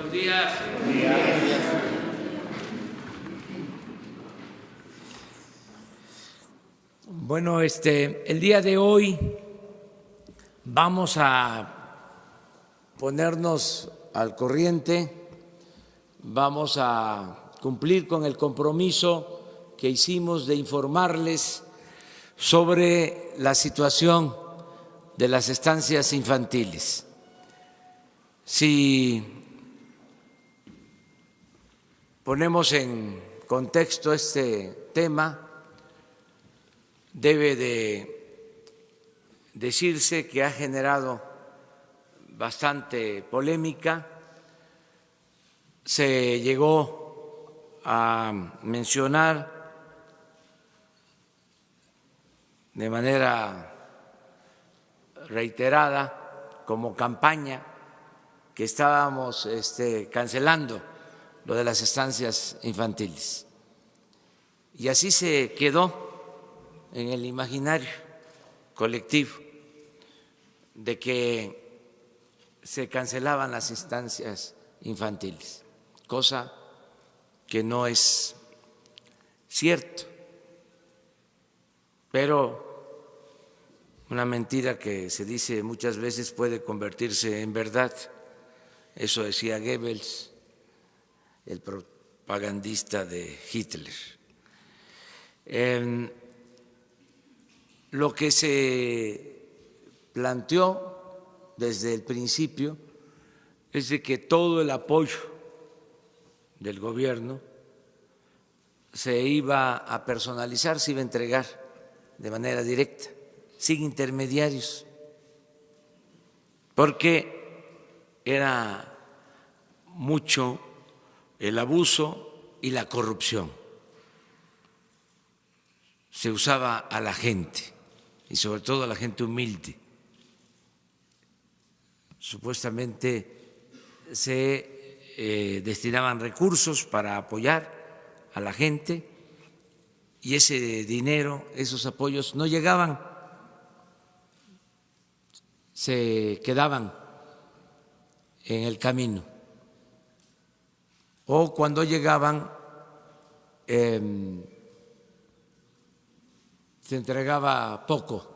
Buenos días. Bueno, el día de hoy vamos a ponernos al corriente, vamos a cumplir con el compromiso que hicimos de informarles sobre la situación de las estancias infantiles. Si ponemos en contexto este tema, debe de decirse que ha generado bastante polémica. Se llegó a mencionar de manera reiterada como campaña que estábamos cancelando lo de las estancias infantiles. Y así se quedó en el imaginario colectivo de que se cancelaban las estancias infantiles, cosa que no es cierto, pero una mentira que se dice muchas veces puede convertirse en verdad. Eso decía Goebbels, el propagandista de Hitler. Lo que se planteó desde el principio es de que todo el apoyo del gobierno se iba a personalizar, se iba a entregar de manera directa, sin intermediarios, porque era mucho el abuso y la corrupción. Se usaba a la gente y sobre todo a la gente humilde. Supuestamente se destinaban recursos para apoyar a la gente y ese dinero, esos apoyos no llegaban, se quedaban en el camino. O cuando llegaban, se entregaba poco,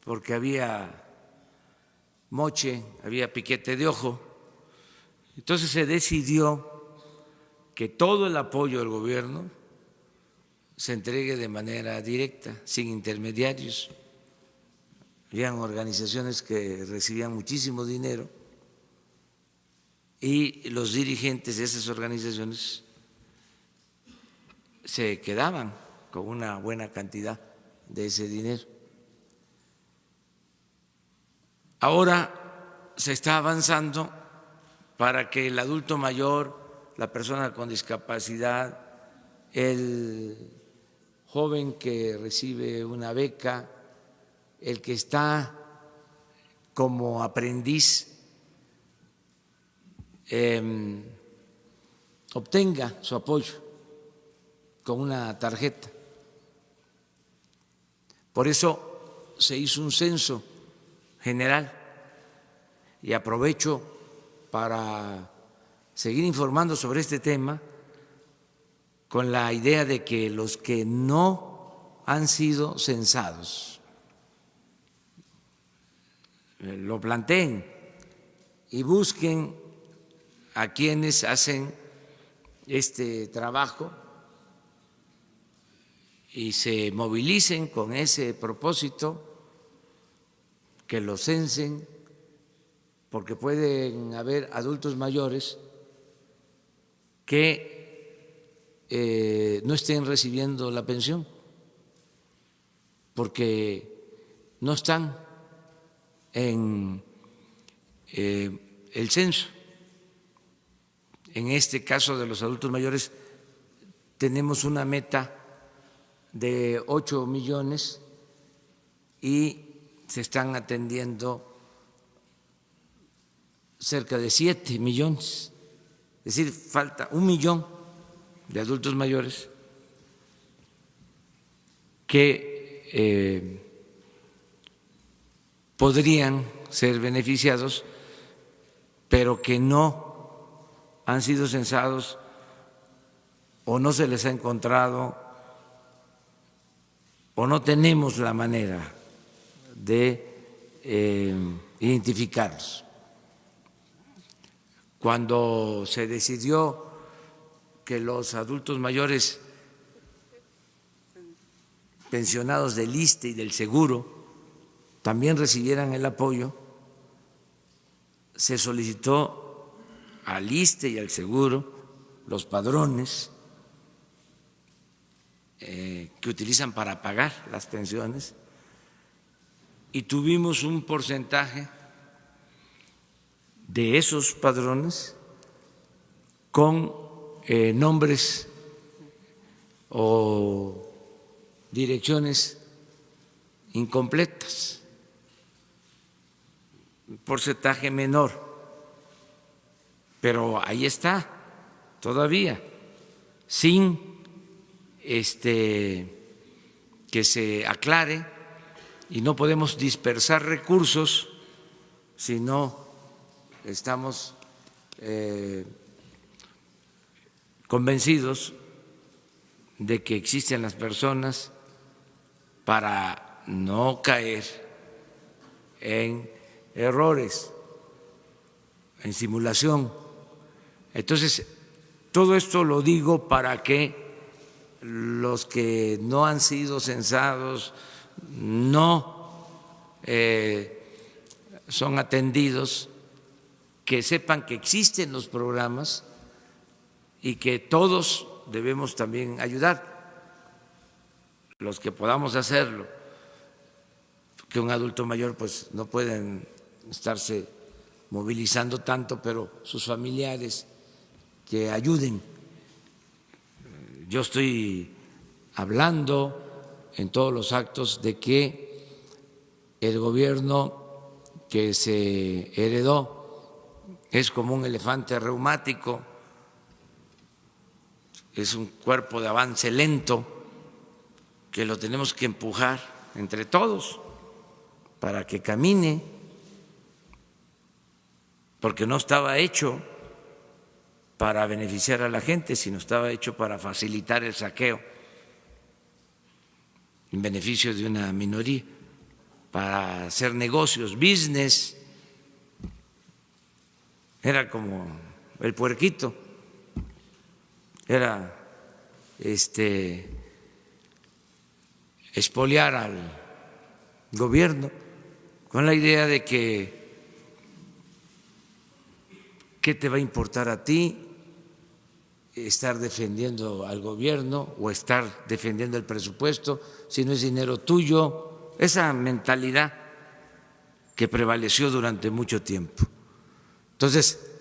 porque había moche, había piquete de ojo. Entonces se decidió que todo el apoyo del gobierno se entregue de manera directa, sin intermediarios. Habían organizaciones que recibían muchísimo dinero y los dirigentes de esas organizaciones se quedaban con una buena cantidad de ese dinero. Ahora se está avanzando para que el adulto mayor, la persona con discapacidad, el joven que recibe una beca, el que está como aprendiz, obtenga su apoyo con una tarjeta. Por eso se hizo un censo general y aprovecho para seguir informando sobre este tema con la idea de que los que no han sido censados lo planteen y busquen a quienes hacen este trabajo y se movilicen con ese propósito, que lo censen, porque pueden haber adultos mayores que no estén recibiendo la pensión, porque no están en el censo. En este caso de los adultos mayores tenemos una meta de 8 millones y se están atendiendo cerca de 7 millones, es decir, falta 1 millón de adultos mayores que podrían ser beneficiados, pero que no han sido censados o no se les ha encontrado o no tenemos la manera de identificarlos. Cuando se decidió que los adultos mayores pensionados del ISSSTE y del Seguro también recibieran el apoyo, se solicitó al ISSSTE y al Seguro los padrones que utilizan para pagar las pensiones, y tuvimos un porcentaje de esos padrones con nombres o direcciones incompletas, un porcentaje menor, pero ahí está todavía, sin que se aclare, y no podemos dispersar recursos si no estamos convencidos de que existen las personas, para no caer en errores, en simulación. Entonces, todo esto lo digo para que los que no han sido censados, no son atendidos, que sepan que existen los programas y que todos debemos también ayudar, los que podamos hacerlo, que un adulto mayor pues no pueden estarse movilizando tanto, pero sus familiares que ayuden. Yo estoy hablando en todos los actos de que el gobierno que se heredó es como un elefante reumático, es un cuerpo de avance lento que lo tenemos que empujar entre todos para que camine, porque no estaba hecho para beneficiar a la gente, sino estaba hecho para facilitar el saqueo en beneficio de una minoría, para hacer negocios, business. Era como el puerquito, era expoliar al gobierno con la idea de que ¿qué te va a importar a ti estar defendiendo al gobierno o estar defendiendo el presupuesto si no es dinero tuyo? Esa mentalidad que prevaleció durante mucho tiempo. Entonces,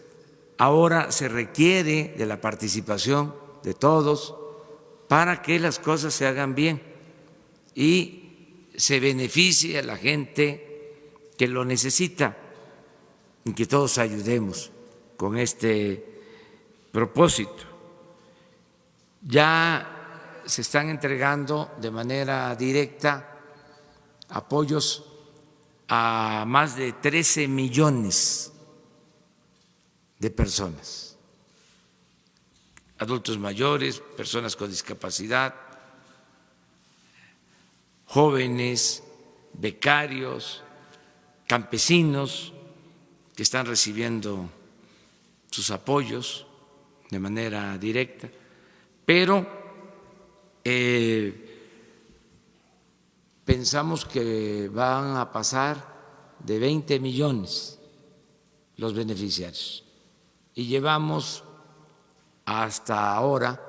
ahora se requiere de la participación de todos para que las cosas se hagan bien y se beneficie a la gente que lo necesita, y que todos ayudemos con este propósito. Ya se están entregando de manera directa apoyos a más de 13 millones de personas, adultos mayores, personas con discapacidad, jóvenes, becarios, campesinos que están recibiendo sus apoyos de manera directa, pero pensamos que van a pasar de 20 millones los beneficiarios y llevamos hasta ahora,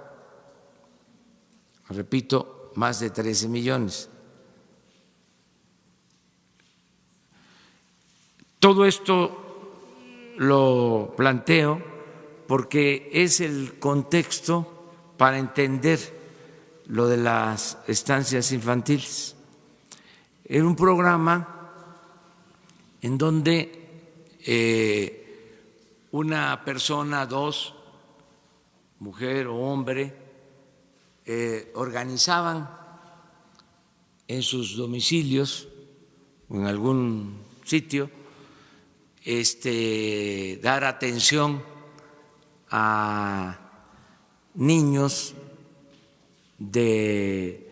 repito, más de 13 millones. Todo esto lo planteo porque es el contexto para entender lo de las estancias infantiles. Era un programa en donde una persona, dos, mujer o hombre, organizaban en sus domicilios o en algún sitio dar atención a niños de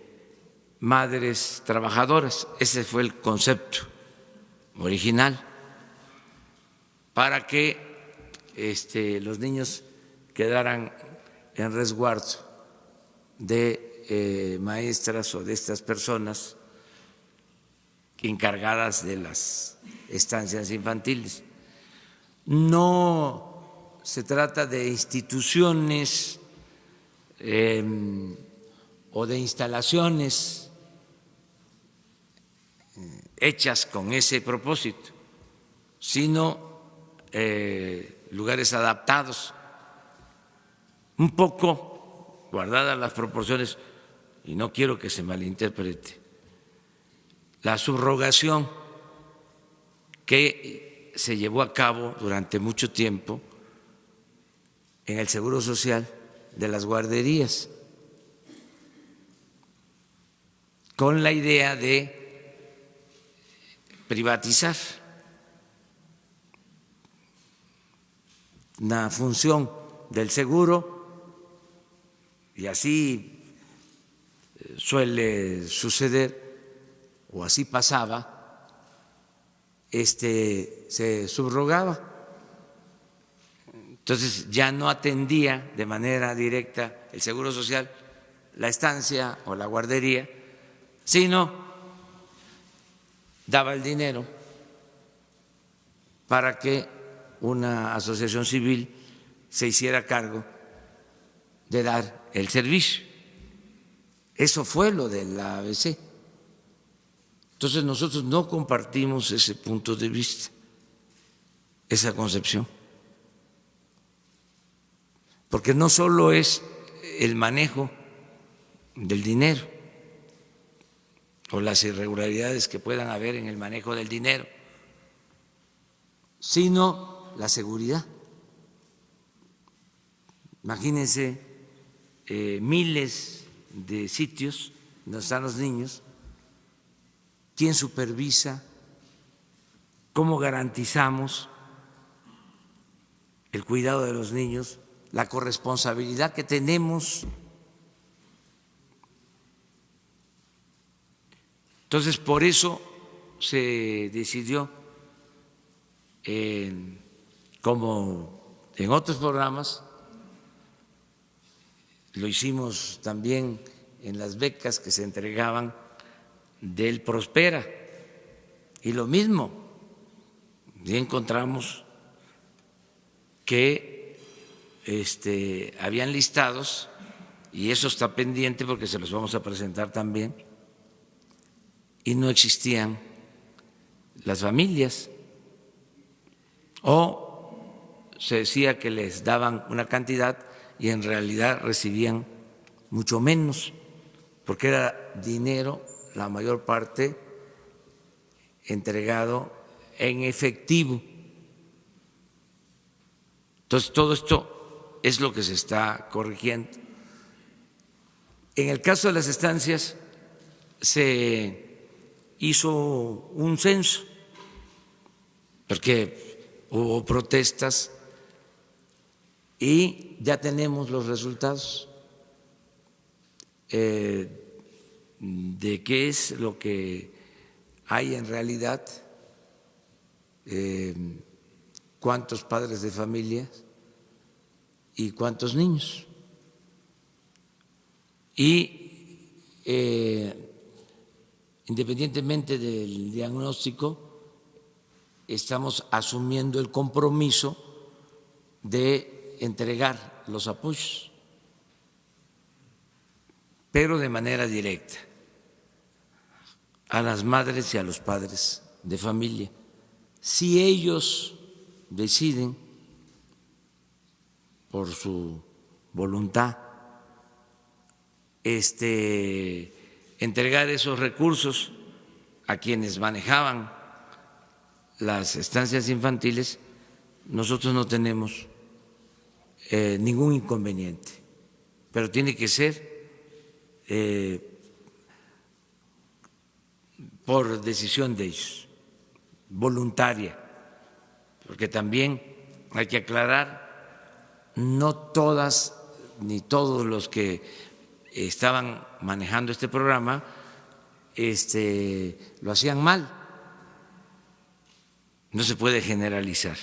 madres trabajadoras. Ese fue el concepto original, para que los niños quedaran en resguardo de maestras o de estas personas encargadas de las estancias infantiles. No se trata de instituciones o de instalaciones hechas con ese propósito, sino lugares adaptados, un poco guardadas las proporciones, y no quiero que se malinterprete, la subrogación que se llevó a cabo durante mucho tiempo en el Seguro Social de las guarderías, con la idea de privatizar una función del seguro, y así suele suceder, o así pasaba, se subrogaba. Entonces ya no atendía de manera directa el Seguro Social la estancia o la guardería, sino daba el dinero para que una asociación civil se hiciera cargo de dar el servicio. Eso fue lo de la ABC. Entonces nosotros no compartimos ese punto de vista, esa concepción, porque no solo es el manejo del dinero o las irregularidades que puedan haber en el manejo del dinero, sino la seguridad. Imagínense miles de sitios donde están los niños. ¿Quién supervisa? ¿Cómo garantizamos el cuidado de los niños? La corresponsabilidad que tenemos. Entonces, por eso se decidió, como en otros programas, lo hicimos también en las becas que se entregaban del Prospera, y lo mismo, ya encontramos que habían listados, y eso está pendiente porque se los vamos a presentar también, y no existían las familias, o se decía que les daban una cantidad y en realidad recibían mucho menos, porque era dinero, la mayor parte, entregado en efectivo. Entonces, todo esto es lo que se está corrigiendo. En el caso de las estancias, se hizo un censo, porque hubo protestas y ya tenemos los resultados de qué es lo que hay en realidad, cuántos padres de familia y cuántos niños. Y independientemente del diagnóstico, estamos asumiendo el compromiso de entregar los apoyos, pero de manera directa a las madres y a los padres de familia. Si ellos deciden por su voluntad entregar esos recursos a quienes manejaban las estancias infantiles, nosotros no tenemos ningún inconveniente, pero tiene que ser por decisión de ellos, voluntaria, porque también hay que aclarar no todas ni todos los que estaban manejando este programa lo hacían mal. No se puede generalizar.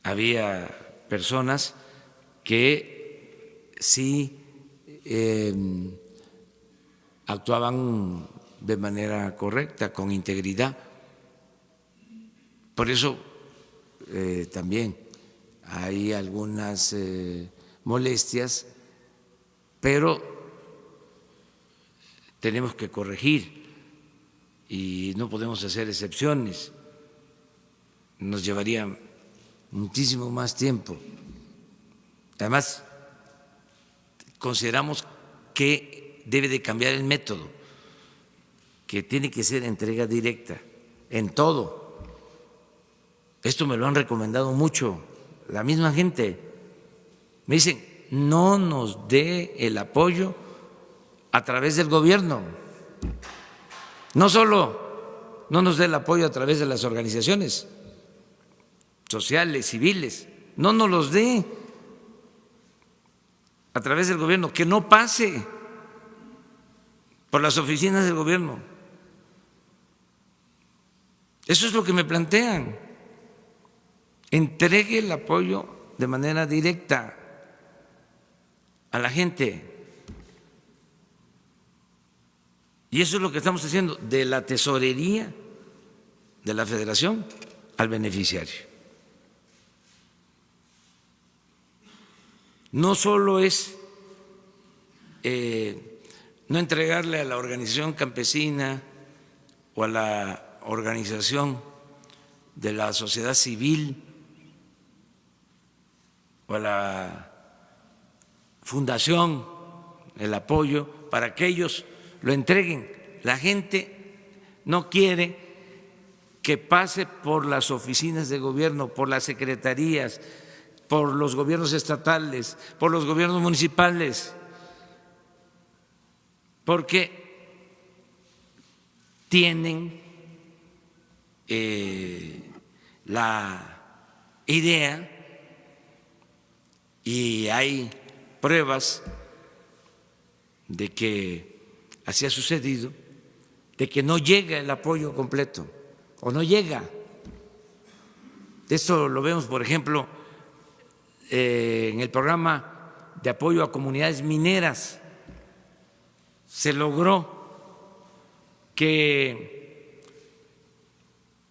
Había personas que sí actuaban de manera correcta, con integridad. Por eso también hay algunas molestias, pero tenemos que corregir y no podemos hacer excepciones. Nos llevaría muchísimo más tiempo. Además, consideramos que debe de cambiar el método, que tiene que ser entrega directa en todo. Esto me lo han recomendado mucho la misma gente. Me dicen, no nos dé el apoyo a través del gobierno. No solo no nos dé el apoyo a través de las organizaciones sociales, civiles, no nos los dé a través del gobierno, que no pase por las oficinas del gobierno. Eso es lo que me plantean. Entregue el apoyo de manera directa a la gente. Y eso es lo que estamos haciendo, de la tesorería de la Federación al beneficiario. No solo es no entregarle a la organización campesina o a la organización de la sociedad civil o a la fundación el apoyo para que ellos lo entreguen. La gente no quiere que pase por las oficinas de gobierno, por las secretarías, por los gobiernos estatales, por los gobiernos municipales, porque tienen la idea, y hay pruebas de que así ha sucedido, de que no llega el apoyo completo o no llega. Esto lo vemos, por ejemplo, en el programa de apoyo a comunidades mineras. Se logró que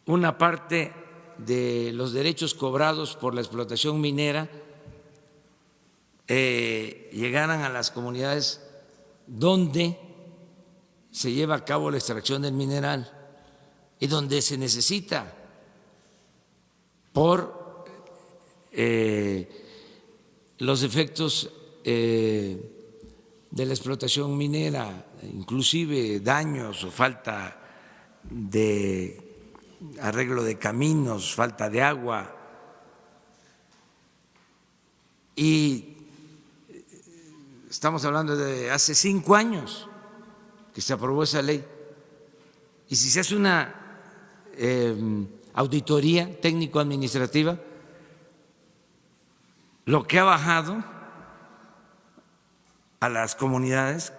una parte de los derechos cobrados por la explotación minera llegaran a las comunidades donde se lleva a cabo la extracción del mineral y donde se necesita por los efectos de la explotación minera, inclusive daños o falta de arreglo de caminos, falta de agua. Y estamos hablando de hace 5 años que se aprobó esa ley. Y si se hace una auditoría técnico-administrativa, lo que ha bajado a las comunidades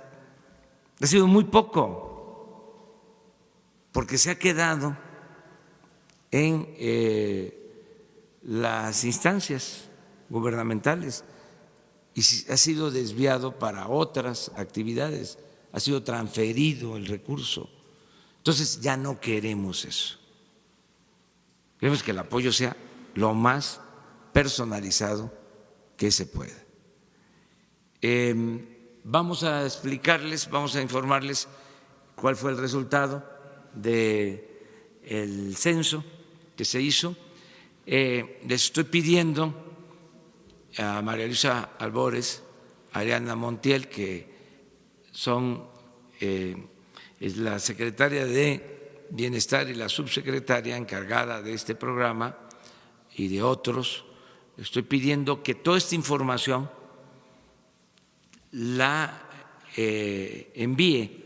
ha sido muy poco, porque se ha quedado en las instancias gubernamentales y ha sido desviado para otras actividades, ha sido transferido el recurso. Entonces ya no queremos eso. Queremos que el apoyo sea lo más personalizado que se pueda. Vamos a explicarles, vamos a informarles cuál fue el resultado del censo que se hizo. Les estoy pidiendo a María Luisa Albores, a Ariana Montiel, que es la secretaria de Bienestar y la subsecretaria encargada de este programa y de otros. Estoy pidiendo que toda esta información la envíe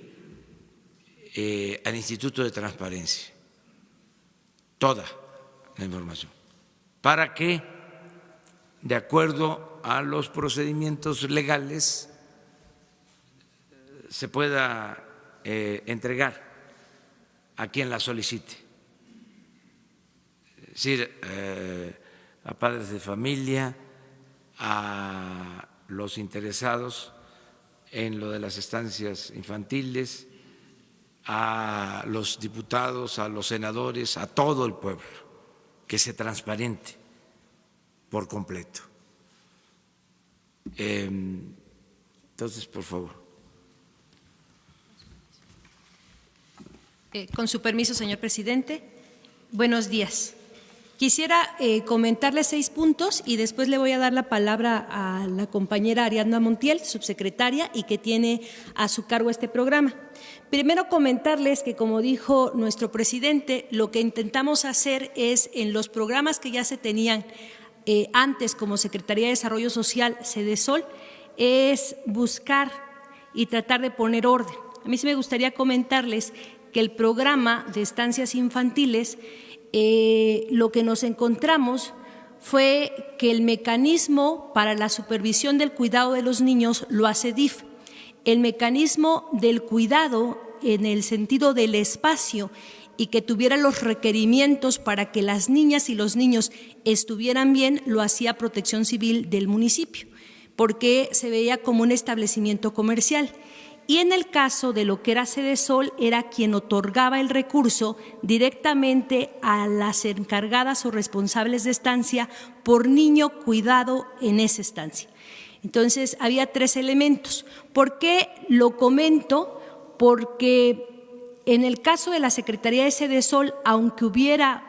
al Instituto de Transparencia, toda la información, para que de acuerdo a los procedimientos legales, se pueda entregar a quien la solicite. Es decir, a padres de familia, a los interesados en lo de las estancias infantiles, a los diputados, a los senadores, a todo el pueblo, que se transparente por completo. Entonces, por favor. Con su permiso, señor presidente. Buenos días. Quisiera comentarle 6 puntos y después le voy a dar la palabra a la compañera Ariadna Montiel, subsecretaria, y que tiene a su cargo este programa. Primero, comentarles que, como dijo nuestro presidente, lo que intentamos hacer es, en los programas que ya se tenían antes como Secretaría de Desarrollo Social, Sedesol, es buscar y tratar de poner orden. A mí sí me gustaría comentarles que el programa de estancias infantiles, lo que nos encontramos fue que el mecanismo para la supervisión del cuidado de los niños lo hace DIF. El mecanismo del cuidado en el sentido del espacio y que tuviera los requerimientos para que las niñas y los niños estuvieran bien, lo hacía Protección Civil del municipio, porque se veía como un establecimiento comercial. Y en el caso de lo que era Sedesol, era quien otorgaba el recurso directamente a las encargadas o responsables de estancia por niño cuidado en esa estancia. Entonces, había 3 elementos. ¿Por qué lo comento? Porque en el caso de la Secretaría de Sedesol, aunque hubiera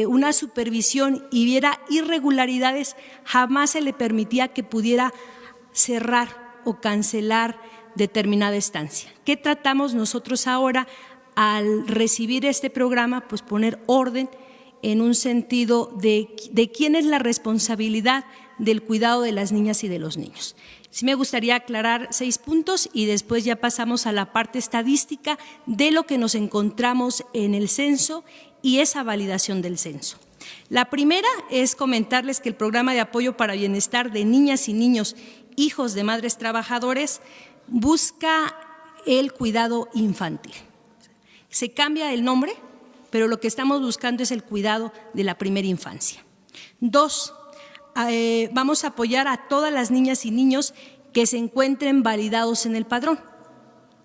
una supervisión y hubiera irregularidades, jamás se le permitía que pudiera cerrar o cancelar determinada estancia. ¿Qué tratamos nosotros ahora al recibir este programa? Pues poner orden en un sentido de quién es la responsabilidad del cuidado de las niñas y de los niños. Sí me gustaría aclarar 6 puntos y después ya pasamos a la parte estadística de lo que nos encontramos en el censo y esa validación del censo. La primera es comentarles que el programa de apoyo para bienestar de niñas y niños hijos de madres trabajadores busca el cuidado infantil. Se cambia el nombre, pero lo que estamos buscando es el cuidado de la primera infancia. 2, vamos a apoyar a todas las niñas y niños que se encuentren validados en el padrón.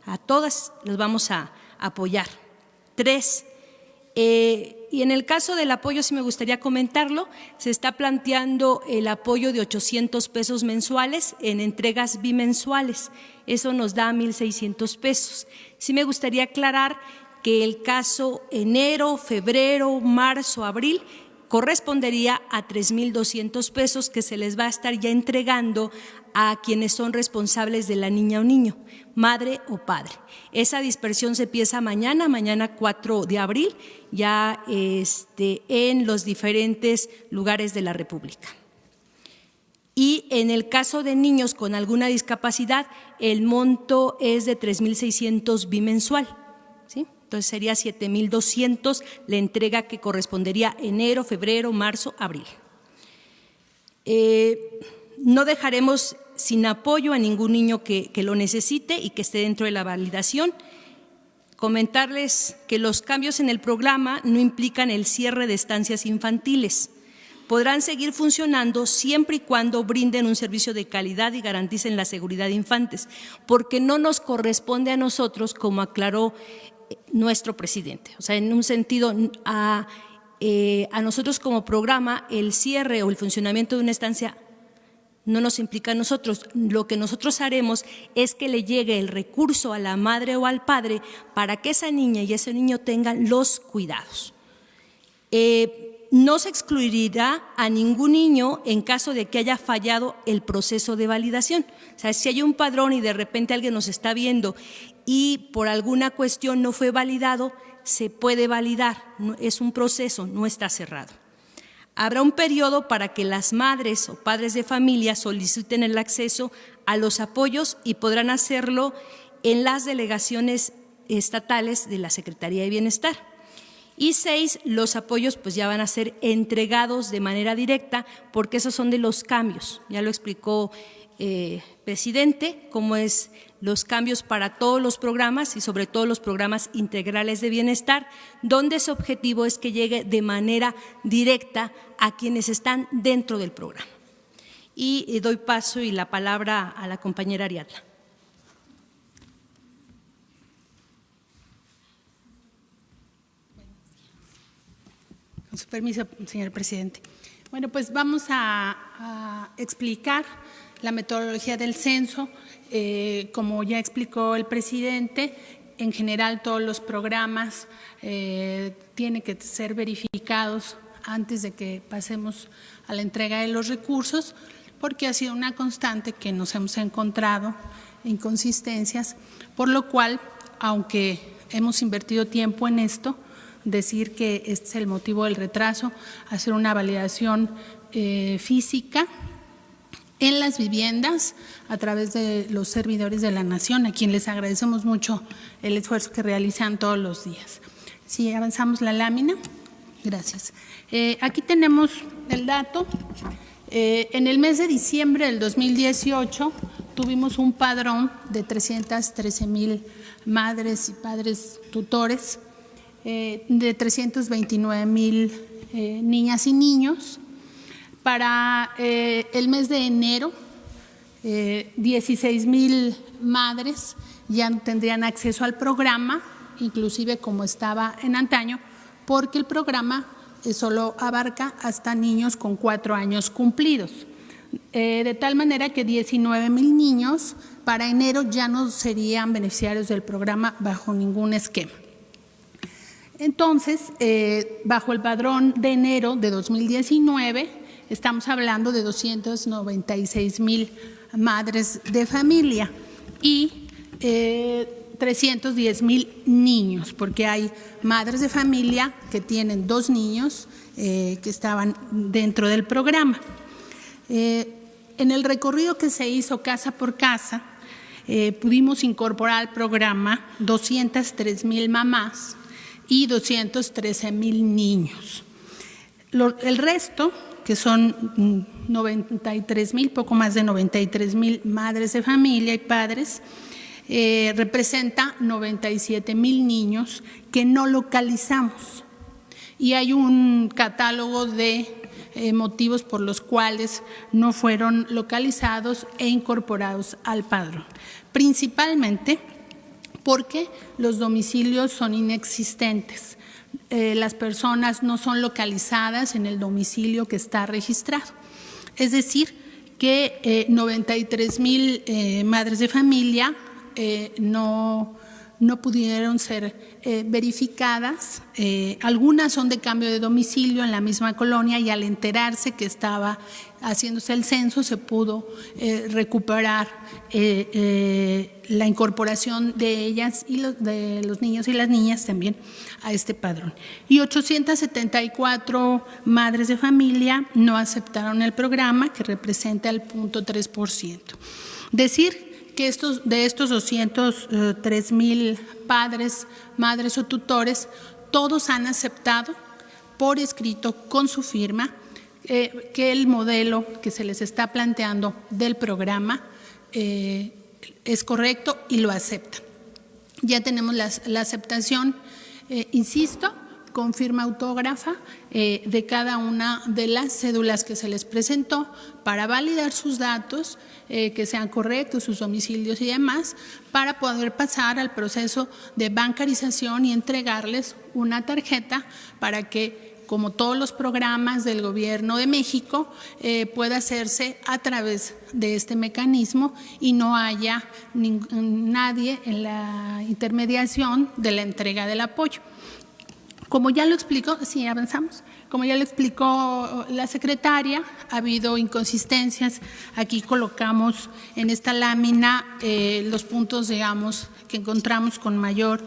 A todas los vamos a apoyar. 3, y en el caso del apoyo, sí me gustaría comentarlo, se está planteando el apoyo de 800 pesos mensuales en entregas bimensuales. Eso nos da 1,600 pesos. Sí me gustaría aclarar que el caso enero, febrero, marzo, abril correspondería a 3,200 pesos que se les va a estar ya entregando a quienes son responsables de la niña o niño, madre o padre. Esa dispersión se empieza mañana 4 de abril, ya en los diferentes lugares de la República. Y en el caso de niños con alguna discapacidad, el monto es de 3,600 bimensual, ¿sí? Entonces sería 7,200 la entrega que correspondería enero, febrero, marzo, abril. No dejaremos sin apoyo a ningún niño que lo necesite y que esté dentro de la validación. Comentarles que los cambios en el programa no implican el cierre de estancias infantiles. Podrán seguir funcionando siempre y cuando brinden un servicio de calidad y garanticen la seguridad de infantes, porque no nos corresponde a nosotros, como aclaró nuestro presidente. O sea, en un sentido, a nosotros como programa, el cierre o el funcionamiento de una estancia no nos implica a nosotros. Lo que nosotros haremos es que le llegue el recurso a la madre o al padre para que esa niña y ese niño tengan los cuidados. No se excluirá a ningún niño en caso de que haya fallado el proceso de validación. O sea, si hay un padrón y de repente alguien nos está viendo y por alguna cuestión no fue validado, se puede validar. Es un proceso, no está cerrado. Habrá un periodo para que las madres o padres de familia soliciten el acceso a los apoyos y podrán hacerlo en las delegaciones estatales de la Secretaría de Bienestar. Y 6, los apoyos pues ya van a ser entregados de manera directa, porque esos son de los cambios. Ya lo explicó presidente, cómo es los cambios para todos los programas y sobre todo los programas integrales de bienestar, donde su objetivo es que llegue de manera directa a quienes están dentro del programa. Y doy paso y la palabra a la compañera Ariadna. Con su permiso, señor presidente. Bueno, pues vamos a explicar la metodología del censo. Como ya explicó el presidente, en general todos los programas tienen que ser verificados antes de que pasemos a la entrega de los recursos, porque ha sido una constante que nos hemos encontrado inconsistencias, por lo cual, aunque hemos invertido tiempo en esto, decir que este es el motivo del retraso, hacer una validación física en las viviendas a través de los servidores de la Nación, a quienes les agradecemos mucho el esfuerzo que realizan todos los días. Si avanzamos la lámina, gracias. Aquí tenemos el dato. En el mes de diciembre del 2018 tuvimos un padrón de 313,000 madres y padres tutores, de 329,000 niñas y niños. Para el mes de enero, 16,000 madres ya tendrían acceso al programa, inclusive como estaba en antaño, porque el programa solo abarca hasta niños con 4 años cumplidos. De tal manera que 19,000 niños para enero ya no serían beneficiarios del programa bajo ningún esquema. Entonces, bajo el padrón de enero de 2019, estamos hablando de 296,000 madres de familia y 310,000 niños, porque hay madres de familia que tienen 2 niños que estaban dentro del programa. En el recorrido que se hizo casa por casa, pudimos incorporar al programa 203,000 mamás y 213,000 niños. El resto, que son 93,000, poco más de 93,000 madres de familia y padres, representa 97,000 niños que no localizamos. Y hay un catálogo de motivos por los cuales no fueron localizados e incorporados al padrón. Principalmente porque los domicilios son inexistentes. Las personas no son localizadas en el domicilio que está registrado. Es decir, que 93,000 madres de familia no pudieron ser verificadas. Algunas son de cambio de domicilio en la misma colonia y al enterarse que estaba haciéndose el censo se pudo recuperar la incorporación de ellas y de los niños y las niñas también a este padrón. Y 874 madres de familia no aceptaron el programa, que representa el 0.3%. Decir que de estos 203,000 padres, madres o tutores, todos han aceptado por escrito con su firma que el modelo que se les está planteando del programa es correcto y lo aceptan. Ya tenemos la aceptación, insisto, con firma autógrafa de cada una de las cédulas que se les presentó para validar sus datos, que sean correctos, sus domicilios y demás, para poder pasar al proceso de bancarización y entregarles una tarjeta para que, como todos los programas del Gobierno de México, pueda hacerse a través de este mecanismo y no haya nadie en la intermediación de la entrega del apoyo. Como ya lo explicó, sí, avanzamos. Como ya lo explicó la secretaria, ha habido inconsistencias. Aquí colocamos en esta lámina los puntos, digamos, que encontramos con mayor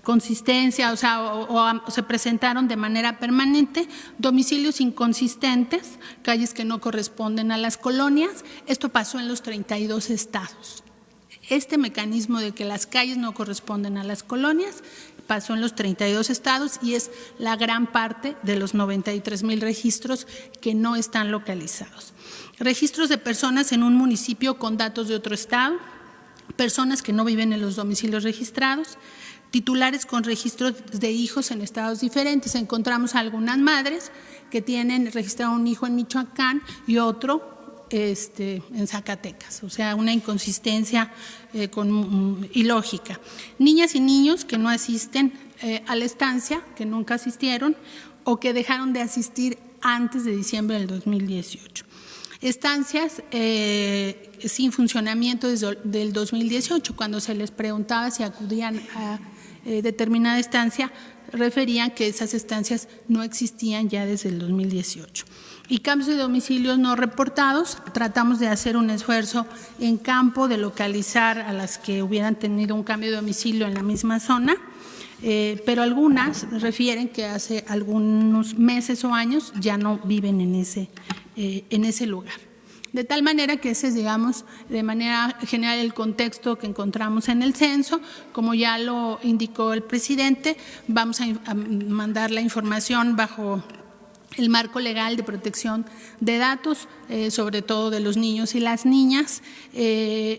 consistencia, o se presentaron de manera permanente. Domicilios inconsistentes, calles que no corresponden a las colonias. Esto pasó en los 32 estados. Este mecanismo de que las calles no corresponden a las colonias pasó en los 32 estados y es la gran parte de los 93,000 registros que no están localizados. Registros de personas en un municipio con datos de otro estado, personas que no viven en los domicilios registrados, titulares con registros de hijos en estados diferentes. Encontramos algunas madres que tienen registrado un hijo en Michoacán y otro en Zacatecas, o sea, una inconsistencia ilógica. Niñas y niños que no asisten a la estancia, que nunca asistieron o que dejaron de asistir antes de diciembre del 2018. Estancias sin funcionamiento desde el 2018, cuando se les preguntaba si acudían a determinada estancia, referían que esas estancias no existían ya desde el 2018. Y cambios de domicilios no reportados, tratamos de hacer un esfuerzo en campo de localizar a las que hubieran tenido un cambio de domicilio en la misma zona, pero algunas refieren que hace algunos meses o años ya no viven en ese lugar. De tal manera que ese es, digamos, de manera general el contexto que encontramos en el censo. Como ya lo indicó el presidente, vamos a mandar la información bajo el marco legal de protección de datos, sobre todo de los niños y las niñas,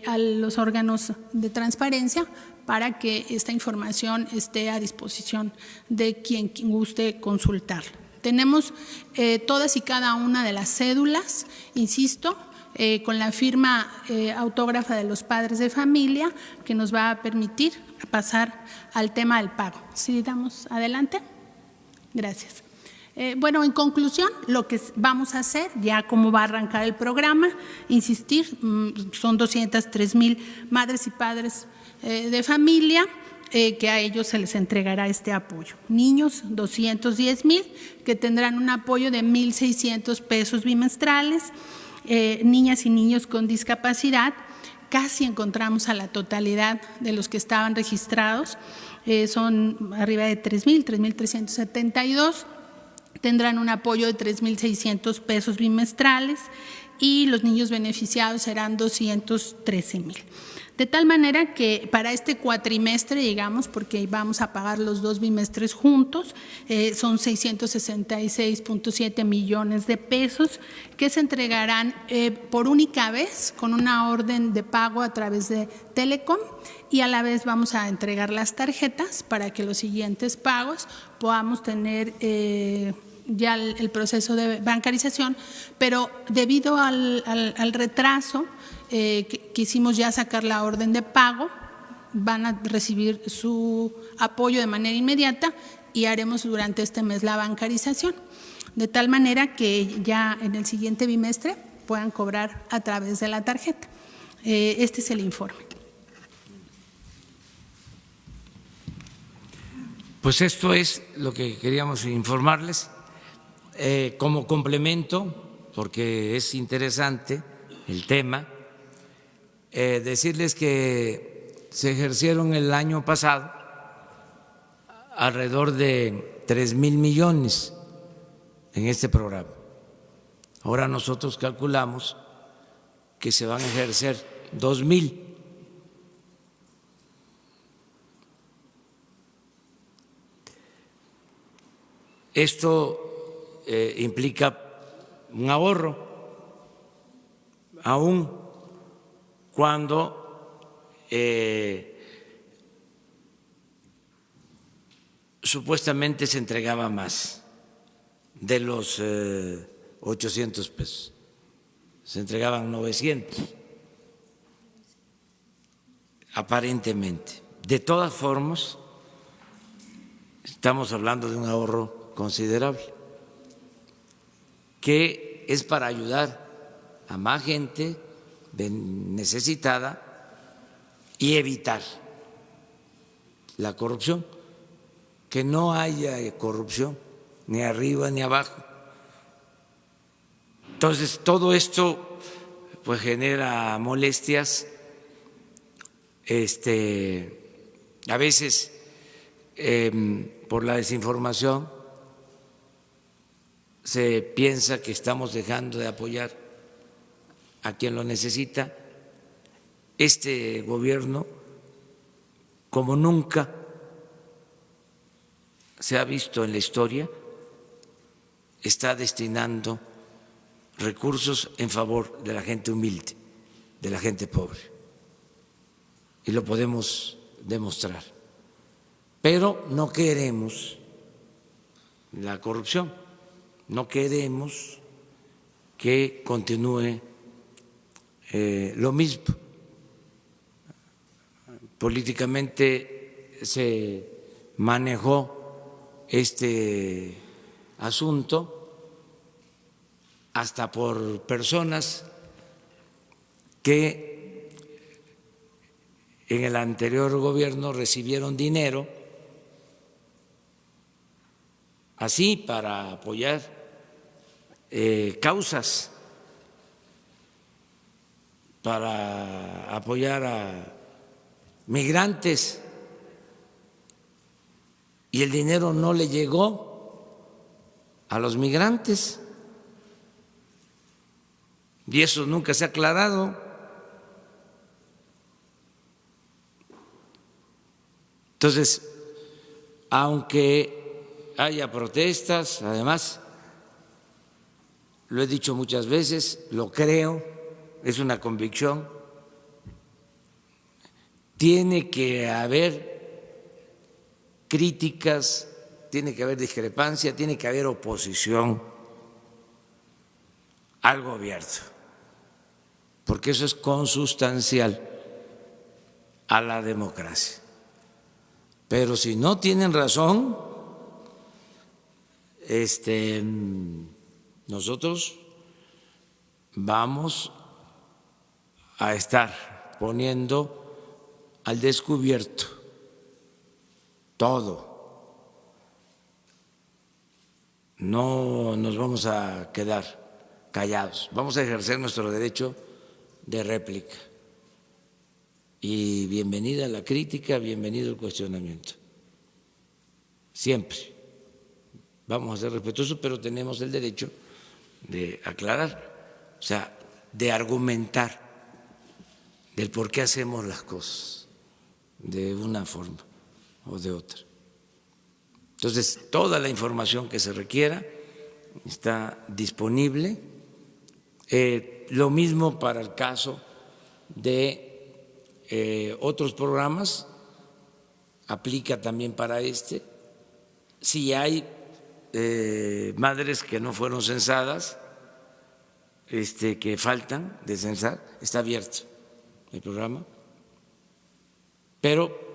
a los órganos de transparencia para que esta información esté a disposición de quien guste consultarla. Tenemos todas y cada una de las cédulas, insisto, con la firma autógrafa de los padres de familia, que nos va a permitir pasar al tema del pago. ¿Sí, damos adelante? Gracias. Bueno, en conclusión, lo que vamos a hacer, ya cómo va a arrancar el programa, insistir, son 203,000 madres y padres de familia, que a ellos se les entregará este apoyo. Niños, 210,000, que tendrán un apoyo de 1,600 pesos bimestrales. Niñas y niños con discapacidad, casi encontramos a la totalidad de los que estaban registrados, son arriba de 3,372, tendrán un apoyo de 3,600 pesos bimestrales y los niños beneficiados serán 213,000. De tal manera que para este cuatrimestre llegamos, porque vamos a pagar los 2 bimestres juntos, son 666.7 millones de pesos que se entregarán por única vez con una orden de pago a través de Telecom, y a la vez vamos a entregar las tarjetas para que los siguientes pagos podamos tener ya el proceso de bancarización, pero debido al retraso, quisimos ya sacar la orden de pago, van a recibir su apoyo de manera inmediata y haremos durante este mes la bancarización, de tal manera que ya en el siguiente bimestre puedan cobrar a través de la tarjeta. Este es el informe. Pues esto es lo que queríamos informarles. Como complemento, porque es interesante el tema, decirles que se ejercieron el año pasado alrededor de 3,000 millones en este programa. Ahora nosotros calculamos que se van a ejercer 2,000. Esto implica un ahorro, aún cuando supuestamente se entregaba más de los 800 pesos, se entregaban 900, aparentemente. De todas formas, estamos hablando de un ahorro considerable, que es para ayudar a más gente necesitada y evitar la corrupción, que no haya corrupción ni arriba ni abajo. Entonces, todo esto pues genera molestias, a veces por la desinformación se piensa que estamos dejando de apoyar a quien lo necesita. Este gobierno, como nunca, se ha visto en la historia, está destinando recursos en favor de la gente humilde, de la gente pobre. Y lo podemos demostrar. Pero no queremos la corrupción, no queremos que continúe lo mismo. Políticamente se manejó este asunto hasta por personas que en el anterior gobierno recibieron dinero así para apoyar causas, para apoyar a migrantes, y el dinero no le llegó a los migrantes, y eso nunca se ha aclarado. Entonces, aunque haya protestas, además, lo he dicho muchas veces, lo creo, es una convicción, tiene que haber críticas, tiene que haber discrepancia, tiene que haber oposición al gobierno, porque eso es consustancial a la democracia. Pero si no tienen razón, nosotros vamos a estar poniendo al descubierto todo. No nos vamos a quedar callados, vamos a ejercer nuestro derecho de réplica. Y bienvenida la crítica, bienvenido el cuestionamiento. Siempre vamos a ser respetuosos, pero tenemos el derecho de aclarar, o sea, de argumentar del por qué hacemos las cosas de una forma o de otra. Entonces, toda la información que se requiera está disponible. Lo mismo para el caso de otros programas, aplica también para este. Si hay madres que no fueron censadas, que faltan de censar, está abierto el programa, pero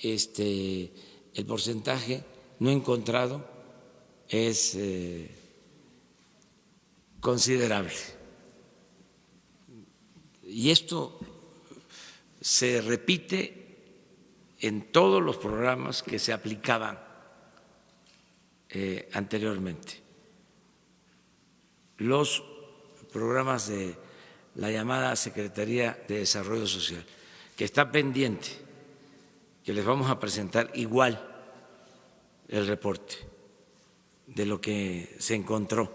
el porcentaje no encontrado es considerable. Y esto se repite en todos los programas que se aplicaban anteriormente. Los programas de la llamada Secretaría de Desarrollo Social, que está pendiente, que les vamos a presentar igual el reporte de lo que se encontró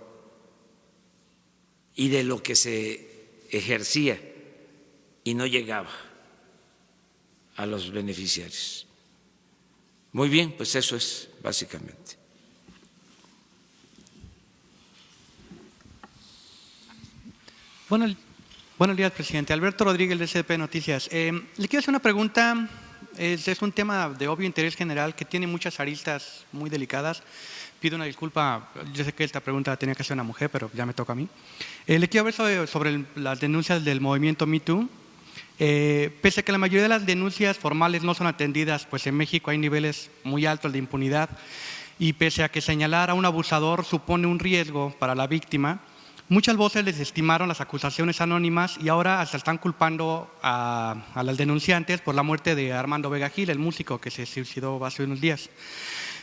y de lo que se ejercía y no llegaba a los beneficiarios. Muy bien, pues eso es básicamente. Buenos días, presidente. Alberto Rodríguez, de SDP Noticias. Le quiero hacer una pregunta. Es un tema de obvio interés general que tiene muchas aristas muy delicadas. Pido una disculpa, yo sé que esta pregunta la tenía que hacer una mujer, pero ya me toca a mí. Le quiero hablar sobre las denuncias del movimiento Me Too. Pese a que la mayoría de las denuncias formales no son atendidas, pues en México hay niveles muy altos de impunidad, y pese a que señalar a un abusador supone un riesgo para la víctima, muchas voces desestimaron las acusaciones anónimas y ahora hasta están culpando a las denunciantes por la muerte de Armando Vega Gil, el músico que se suicidó hace unos días.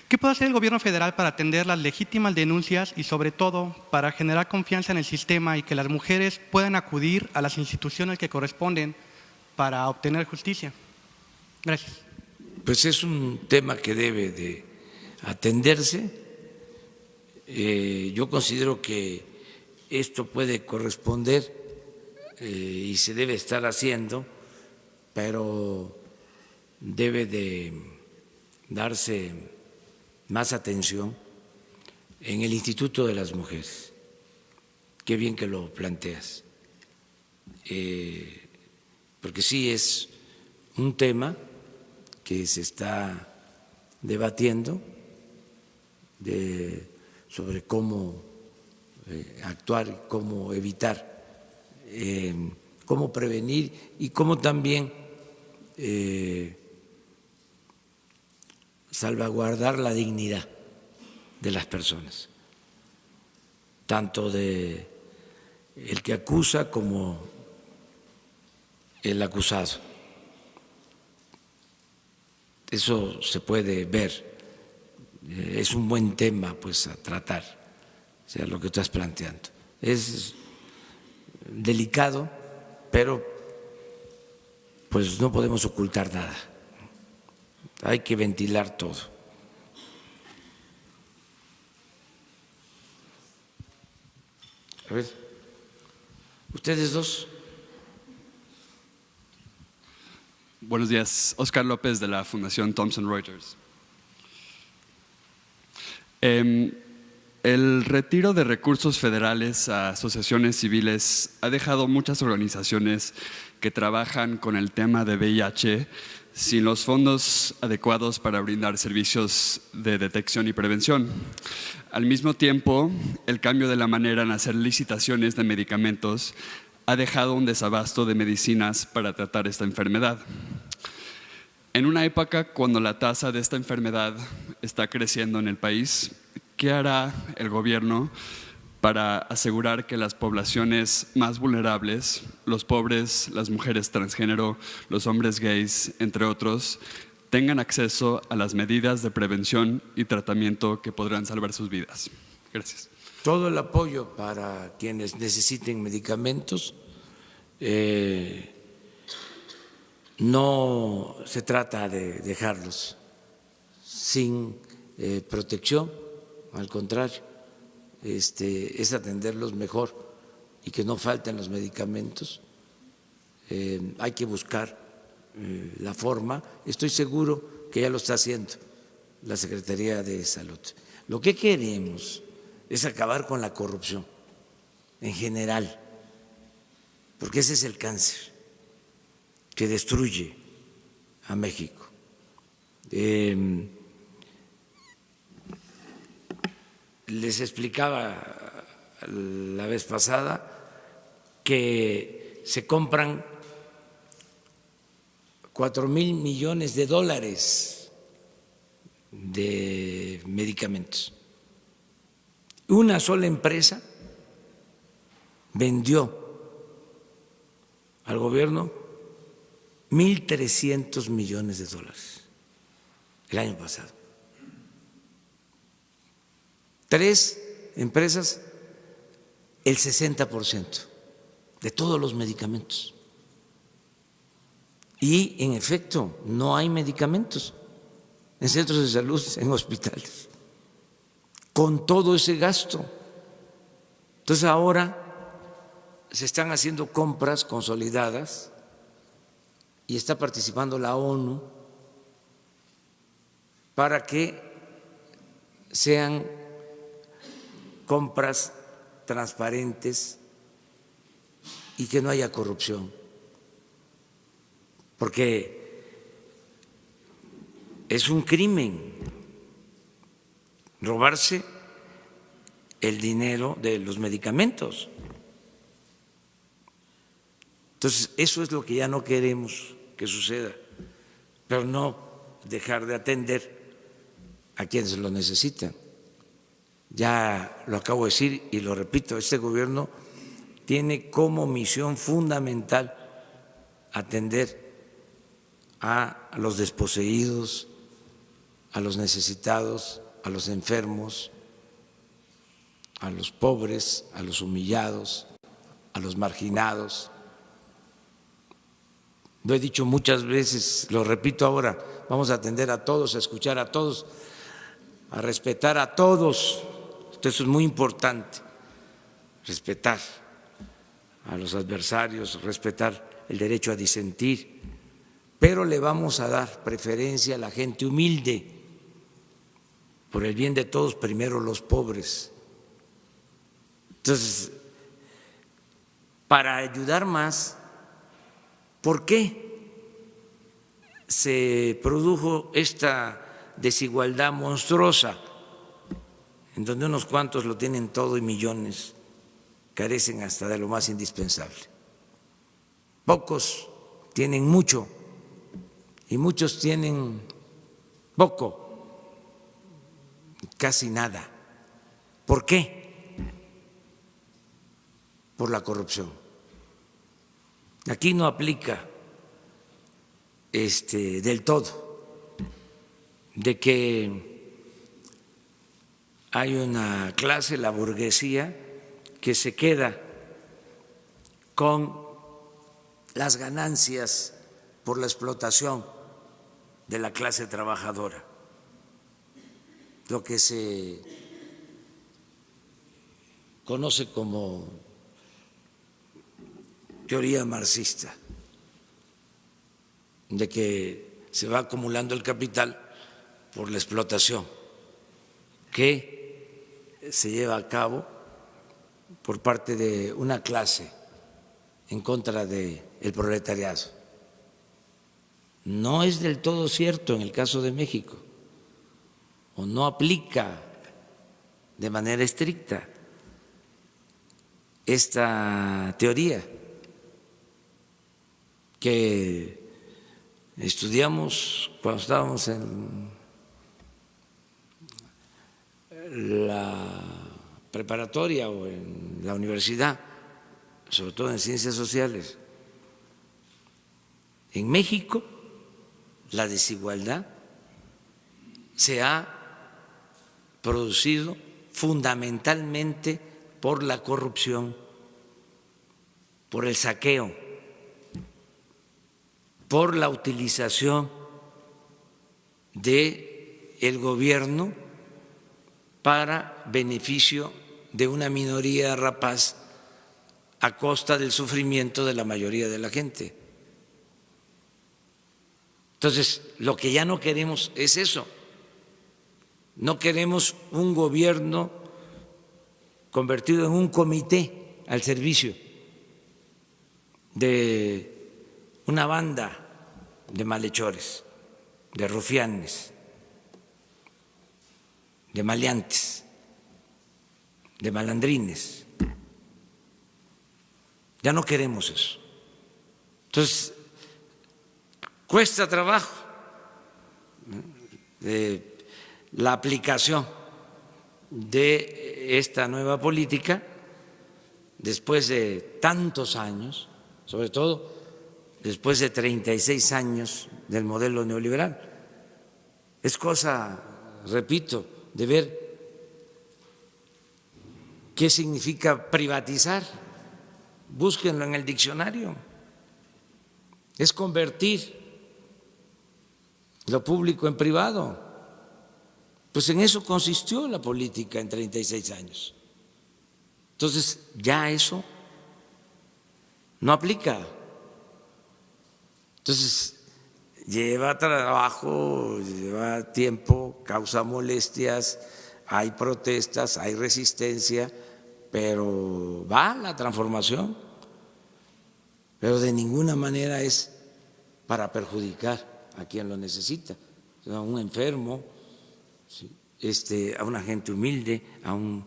¿Qué puede hacer el gobierno federal para atender las legítimas denuncias y, sobre todo, para generar confianza en el sistema y que las mujeres puedan acudir a las instituciones que corresponden para obtener justicia? Gracias. Pues es un tema que debe de atenderse. Yo considero que esto puede corresponder y se debe estar haciendo, pero debe de darse más atención en el Instituto de las Mujeres. Qué bien que lo planteas, porque sí es un tema que se está debatiendo sobre cómo actuar, cómo evitar, cómo prevenir y cómo también salvaguardar la dignidad de las personas, tanto de el que acusa como el acusado. Eso se puede ver, es un buen tema pues a tratar, o sea, lo que estás planteando. Es delicado, pero pues no podemos ocultar nada, hay que ventilar todo. A ver, ustedes dos. Buenos días, Oscar López de la Fundación Thomson Reuters. El retiro de recursos federales a asociaciones civiles ha dejado muchas organizaciones que trabajan con el tema de VIH sin los fondos adecuados para brindar servicios de detección y prevención. Al mismo tiempo, el cambio de la manera en hacer licitaciones de medicamentos ha dejado un desabasto de medicinas para tratar esta enfermedad. En una época cuando la tasa de esta enfermedad está creciendo en el país, ¿qué hará el gobierno para asegurar que las poblaciones más vulnerables, los pobres, las mujeres transgénero, los hombres gays, entre otros, tengan acceso a las medidas de prevención y tratamiento que podrán salvar sus vidas? Gracias. Todo el apoyo para quienes necesiten medicamentos. No se trata de dejarlos sin protección, al contrario, es atenderlos mejor y que no falten los medicamentos. Hay que buscar la forma, estoy seguro que ya lo está haciendo la Secretaría de Salud. Lo que queremos es acabar con la corrupción en general, porque ese es el cáncer que destruye a México. Les explicaba la vez pasada que se compran 4,000 millones de dólares de medicamentos. Una sola empresa vendió al gobierno 1,300 millones de dólares el año pasado. 3 empresas, el 60% de todos los medicamentos. Y en efecto, no hay medicamentos en centros de salud, en hospitales, con todo ese gasto. Entonces ahora se están haciendo compras consolidadas y está participando la ONU para que sean compras transparentes y que no haya corrupción, porque es un crimen robarse el dinero de los medicamentos. Entonces, eso es lo que ya no queremos que suceda, pero no dejar de atender a quienes lo necesitan. Ya lo acabo de decir y lo repito, este gobierno tiene como misión fundamental atender a los desposeídos, a los necesitados, a los enfermos, a los pobres, a los humillados, a los marginados. Lo he dicho muchas veces, lo repito ahora, vamos a atender a todos, a escuchar a todos, a respetar a todos. Eso es muy importante, respetar a los adversarios, respetar el derecho a disentir, pero le vamos a dar preferencia a la gente humilde, por el bien de todos, primero los pobres. Entonces, para ayudar más, ¿por qué se produjo esta desigualdad monstruosa en donde unos cuantos lo tienen todo y millones carecen hasta de lo más indispensable? Pocos tienen mucho y muchos tienen poco, casi nada. ¿Por qué? Por la corrupción. Aquí no aplica del todo de que hay una clase, la burguesía, que se queda con las ganancias por la explotación de la clase trabajadora, lo que se conoce como teoría marxista, de que se va acumulando el capital por la explotación que se lleva a cabo por parte de una clase en contra del proletariado. No es del todo cierto en el caso de México, o no aplica de manera estricta esta teoría que estudiamos cuando estábamos en la preparatoria o en la universidad, sobre todo en ciencias sociales. En México la desigualdad se ha producido fundamentalmente por la corrupción, por el saqueo, por la utilización del gobierno para beneficio de una minoría rapaz a costa del sufrimiento de la mayoría de la gente. Entonces, lo que ya no queremos es eso. No queremos un gobierno convertido en un comité al servicio de una banda de malhechores, de rufianes, de maleantes, de malandrines. Ya no queremos eso. Entonces, cuesta trabajo la aplicación de esta nueva política después de tantos años, sobre todo después de 36 años del modelo neoliberal. Es cosa, repito, de ver qué significa privatizar. Búsquenlo en el diccionario. Es convertir lo público en privado. Pues en eso consistió la política en 36 años. Entonces, ya eso no aplica. Entonces, lleva trabajo, lleva tiempo, causa molestias, hay protestas, hay resistencia, pero va la transformación, pero de ninguna manera es para perjudicar a quien lo necesita, a un enfermo, a una gente humilde, a un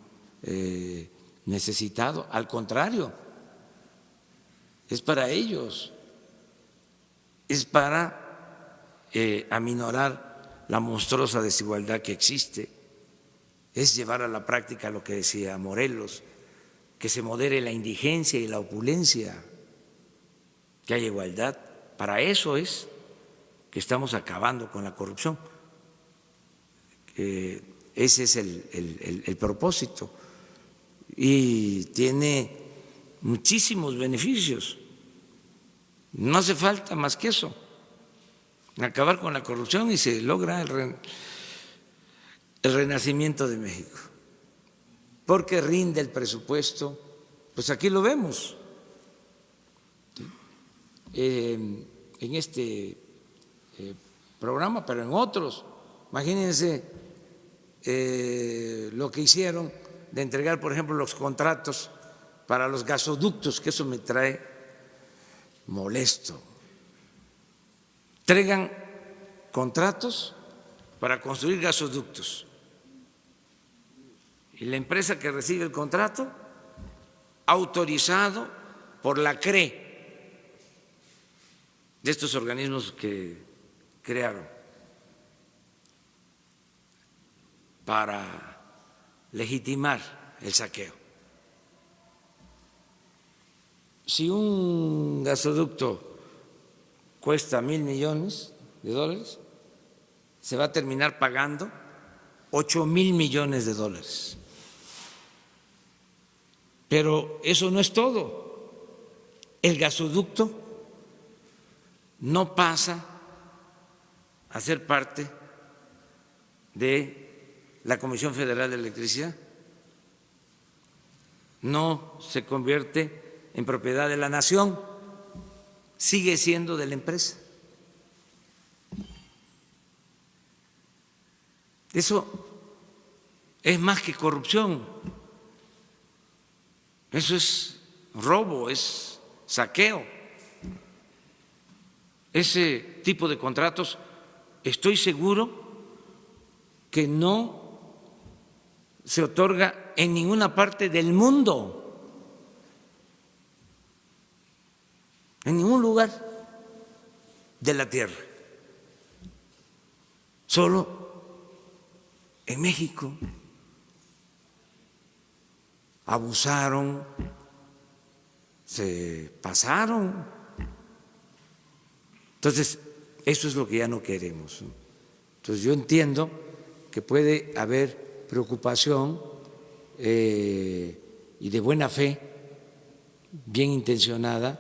necesitado. Al contrario, es para ellos. Es para aminorar la monstruosa desigualdad que existe, es llevar a la práctica lo que decía Morelos, que se modere la indigencia y la opulencia, que haya igualdad. Para eso es que estamos acabando con la corrupción. Ese es el propósito y tiene muchísimos beneficios. No hace falta más que eso, acabar con la corrupción y se logra el renacimiento de México. Porque rinde el presupuesto, pues aquí lo vemos. En este programa, pero en otros. Imagínense lo que hicieron de entregar, por ejemplo, los contratos para los gasoductos, que eso me trae molesto. Entregan contratos para construir gasoductos y la empresa que recibe el contrato, autorizado por la CRE, de estos organismos que crearon para legitimar el saqueo. Si un gasoducto cuesta $1,000 millones, se va a terminar pagando $8,000 millones. Pero eso no es todo. El gasoducto no pasa a ser parte de la Comisión Federal de Electricidad, no se convierte en propiedad de la nación, sigue siendo de la empresa. Eso es más que corrupción, eso es robo, es saqueo. Ese tipo de contratos, estoy seguro que no se otorga en ninguna parte del mundo, en ningún lugar de la tierra, solo en México. Abusaron, se pasaron. Entonces, eso es lo que ya no queremos. Entonces, yo entiendo que puede haber preocupación y de buena fe, bien intencionada,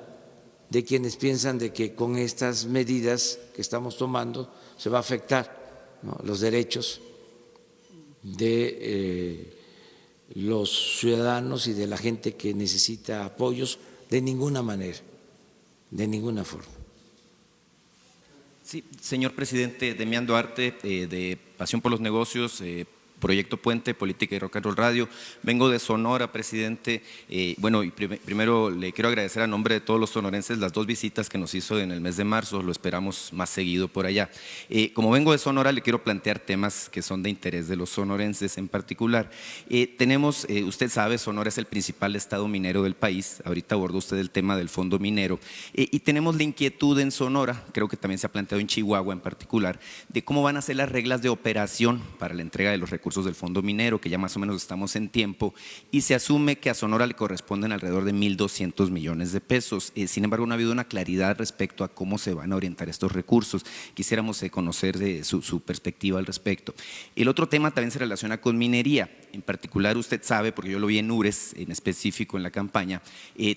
de quienes piensan de que con estas medidas que estamos tomando se va a afectar, ¿no?, los derechos de los ciudadanos y de la gente que necesita apoyos. De ninguna manera, de ninguna forma. Sí, señor presidente, Demián Duarte, de Pasión por los Negocios, Proyecto Puente, Política y Rock and Roll Radio. Vengo de Sonora, presidente. Bueno, y primero le quiero agradecer a nombre de todos los sonorenses las 2 visitas que nos hizo en el mes de marzo. Lo esperamos más seguido por allá. Como vengo de Sonora, le quiero plantear temas que son de interés de los sonorenses en particular. Tenemos, usted sabe, Sonora es el principal estado minero del país. Ahorita abordó usted el tema del fondo minero. Y tenemos la inquietud en Sonora, creo que también se ha planteado en Chihuahua en particular, de cómo van a ser las reglas de operación para la entrega de los recursos del fondo minero, que ya más o menos estamos en tiempo, y se asume que a Sonora le corresponden alrededor de 1,200 millones de pesos. Sin embargo, no ha habido una claridad respecto a cómo se van a orientar estos recursos. Quisiéramos conocer su perspectiva al respecto. El otro tema también se relaciona con minería. En particular, usted sabe, porque yo lo vi en URES, en específico en la campaña,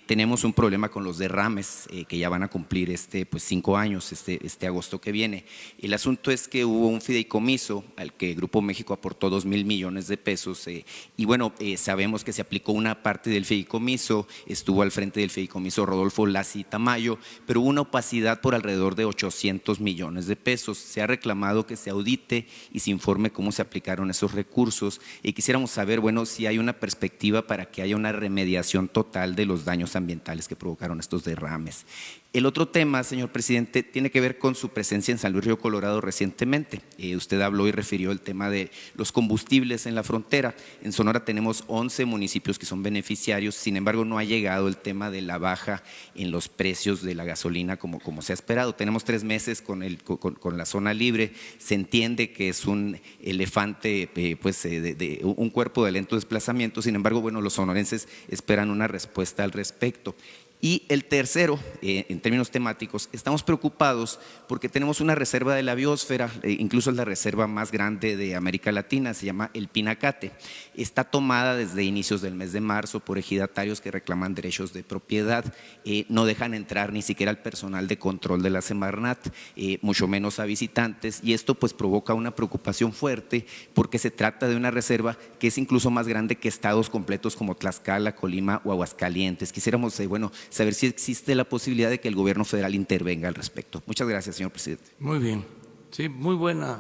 tenemos un problema con los derrames que ya van a cumplir 5 años, este agosto que viene. El asunto es que hubo un fideicomiso al que Grupo México aportó 2,000 millones de pesos y bueno, sabemos que se aplicó una parte del fideicomiso, estuvo al frente del fideicomiso Rodolfo Lassi Tamayo, pero hubo una opacidad por alrededor de 800 millones de pesos. Se ha reclamado que se audite y se informe cómo se aplicaron esos recursos y quisiéramos saber, bueno, si hay una perspectiva para que haya una remediación total de los daños ambientales que provocaron estos derrames. El otro tema, señor presidente, tiene que ver con su presencia en San Luis Río Colorado recientemente. Usted habló y refirió el tema de los combustibles en la frontera. En Sonora tenemos 11 municipios que son beneficiarios, sin embargo no ha llegado el tema de la baja en los precios de la gasolina como se ha esperado. Tenemos 3 meses con la zona libre, se entiende que es un elefante, un cuerpo de lento desplazamiento, sin embargo, bueno, los sonorenses esperan una respuesta al respecto. Y el tercero, en términos temáticos, estamos preocupados porque tenemos una reserva de la biosfera, incluso es la reserva más grande de América Latina, se llama El Pinacate. Está tomada desde inicios del mes de marzo por ejidatarios que reclaman derechos de propiedad, no dejan entrar ni siquiera al personal de control de la Semarnat, mucho menos a visitantes, y esto pues provoca una preocupación fuerte porque se trata de una reserva que es incluso más grande que estados completos como Tlaxcala, Colima o Aguascalientes. Quisiéramos, saber si existe la posibilidad de que el gobierno federal intervenga al respecto. Muchas gracias, señor presidente. Muy bien, sí, muy buenas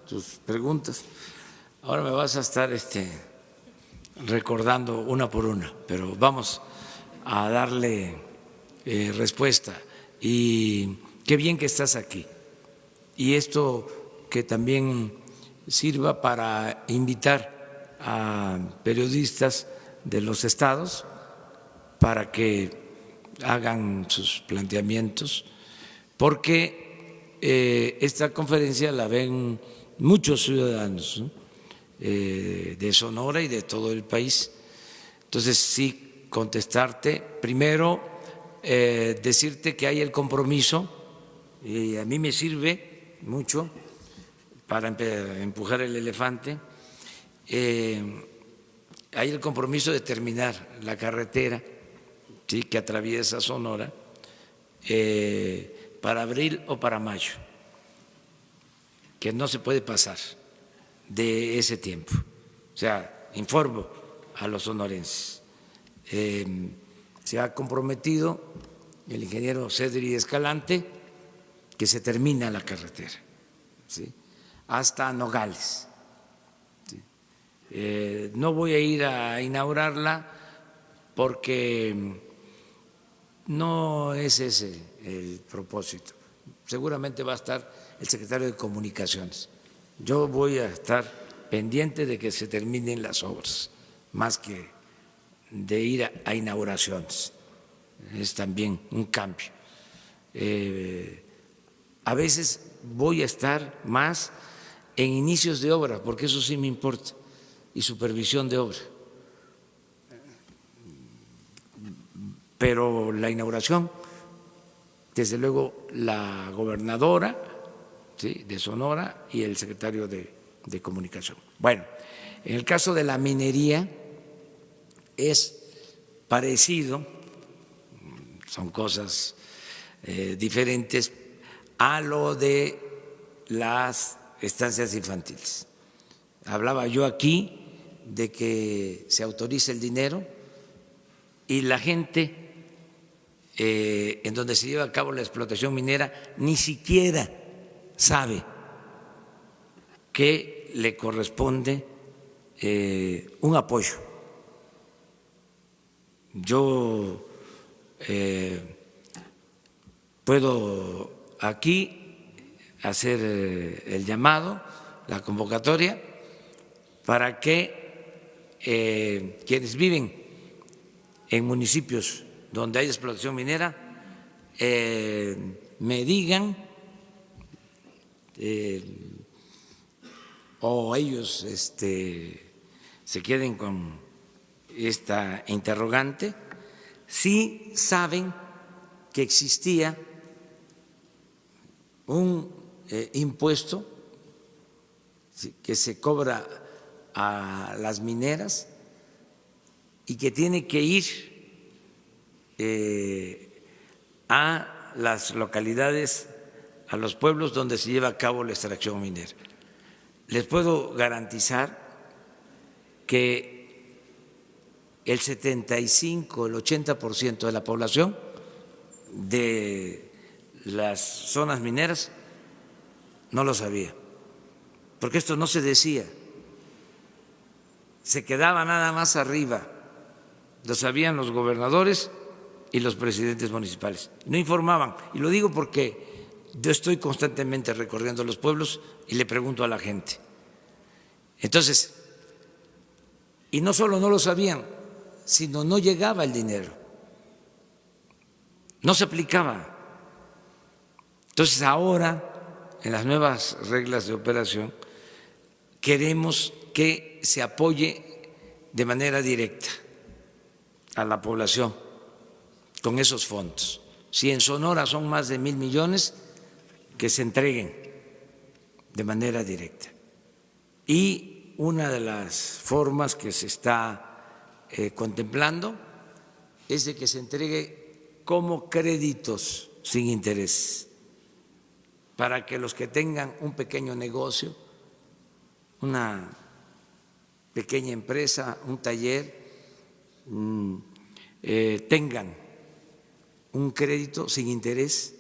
tus preguntas. Ahora me vas a estar recordando una por una, pero vamos a darle respuesta. Y qué bien que estás aquí. Y esto que también sirva para invitar a periodistas de los estados para que hagan sus planteamientos, porque esta conferencia la ven muchos ciudadanos, ¿no? De Sonora y de todo el país. Entonces, sí, contestarte. Primero, decirte que hay el compromiso, y a mí me sirve mucho para empujar el elefante, hay el compromiso de terminar la carretera, ¿sí?, que atraviesa Sonora para abril o para mayo, que no se puede pasar de ese tiempo. O sea, informo a los sonorenses. Se ha comprometido el ingeniero Cedri Escalante que se termina la carretera, ¿sí?, hasta Nogales. ¿Sí? No voy a ir a inaugurarla porque no es ese el propósito. Seguramente va a estar el secretario de Comunicaciones. Yo voy a estar pendiente de que se terminen las obras, más que de ir a inauguraciones. Es también un cambio. A veces voy a estar más en inicios de obra, porque eso sí me importa, y supervisión de obra. Pero la inauguración, desde luego, la gobernadora, ¿sí?, de Sonora y el secretario de Comunicación. Bueno, en el caso de la minería es parecido, son cosas diferentes a lo de las estancias infantiles. Hablaba yo aquí de que se autoriza el dinero y la gente en donde se lleva a cabo la explotación minera ni siquiera sabe que le corresponde un apoyo. Yo puedo aquí hacer el llamado, la convocatoria, para que quienes viven en municipios donde hay explotación minera me digan o ellos se queden con esta interrogante, si saben que existía un impuesto que se cobra a las mineras y que tiene que ir a las localidades, a los pueblos donde se lleva a cabo la extracción minera. Les puedo garantizar que el 75, el 80% de la población de las zonas mineras no lo sabía, porque esto no se decía, se quedaba nada más arriba, lo sabían los gobernadores y los presidentes municipales, no informaban. Y lo digo porque yo estoy constantemente recorriendo los pueblos y le pregunto a la gente. Entonces, y no solo no lo sabían, sino no llegaba el dinero, no se aplicaba. Entonces ahora, en las nuevas reglas de operación, queremos que se apoye de manera directa a la población con esos fondos. Si en Sonora son más de 1,000 millones, que se entreguen de manera directa. Y una de las formas que se está contemplando es de que se entregue como créditos sin interés, para que los que tengan un pequeño negocio, una pequeña empresa, un taller, tengan un crédito sin interés,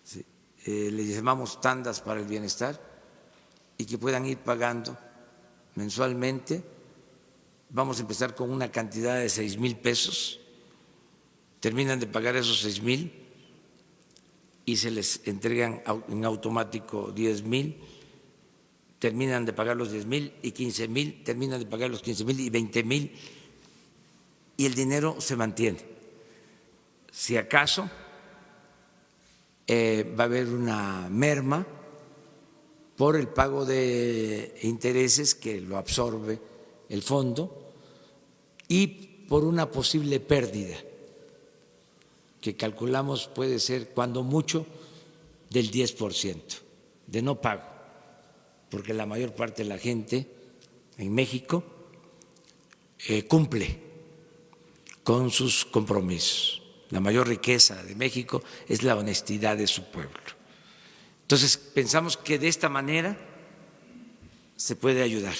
¿sí?, le llamamos tandas para el bienestar, y que puedan ir pagando mensualmente. Vamos a empezar con una cantidad de 6,000 pesos. Terminan de pagar esos 6,000 y se les entregan en automático 10,000. Terminan de pagar los 10,000 y 15,000, terminan de pagar los 15,000 y 20,000, y el dinero se mantiene. Si acaso va a haber una merma por el pago de intereses que lo absorbe el fondo y por una posible pérdida que calculamos puede ser cuando mucho del 10% de no pago, porque la mayor parte de la gente en México cumple con sus compromisos. La mayor riqueza de México es la honestidad de su pueblo. Entonces, pensamos que de esta manera se puede ayudar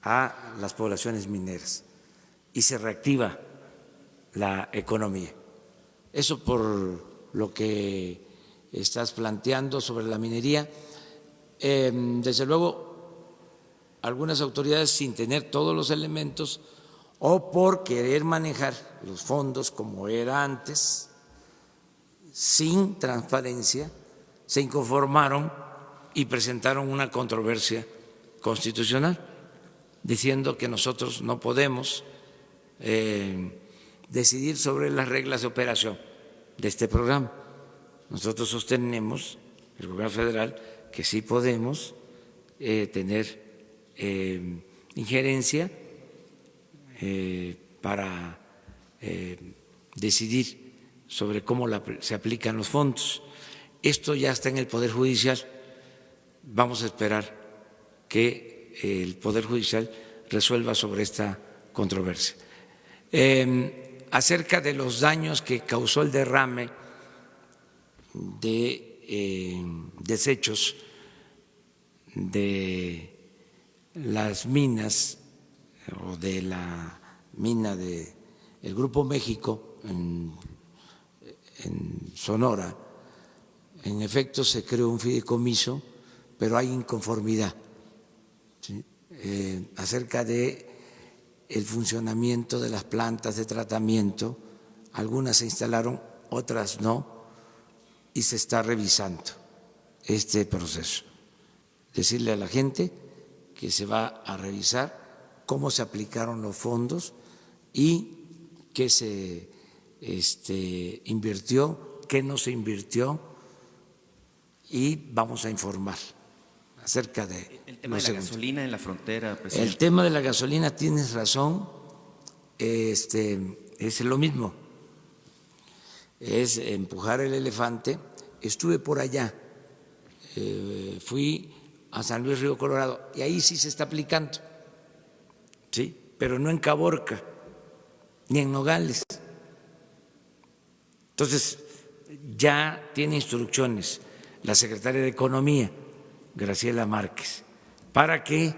a las poblaciones mineras y se reactiva la economía. Eso por lo que estás planteando sobre la minería. Desde luego, algunas autoridades, sin tener todos los elementos o por querer manejar los fondos como era antes, sin transparencia, se inconformaron y presentaron una controversia constitucional diciendo que nosotros no podemos decidir sobre las reglas de operación de este programa. Nosotros sostenemos, el gobierno federal, que sí podemos tener injerencia para decidir sobre cómo se aplican los fondos. Esto ya está en el Poder Judicial. Vamos a esperar que el Poder Judicial resuelva sobre esta controversia. Acerca de los daños que causó el derrame de desechos de las minas o de la mina del Grupo México en Sonora, en efecto se creó un fideicomiso, pero hay inconformidad, ¿sí? Acerca de el funcionamiento de las plantas de tratamiento. Algunas se instalaron, otras no, y se está revisando este proceso. Decirle a la gente que se va a revisar cómo se aplicaron los fondos y qué se invirtió, qué no se invirtió, y vamos a informar acerca de el tema de la gasolina en la frontera, presidente. El tema de la gasolina, tienes razón, es lo mismo, es empujar el elefante. Estuve por allá, fui a San Luis Río Colorado y ahí sí se está aplicando, sí, pero no en Caborca ni en Nogales. Entonces ya tiene instrucciones la secretaria de Economía, Graciela Márquez, para que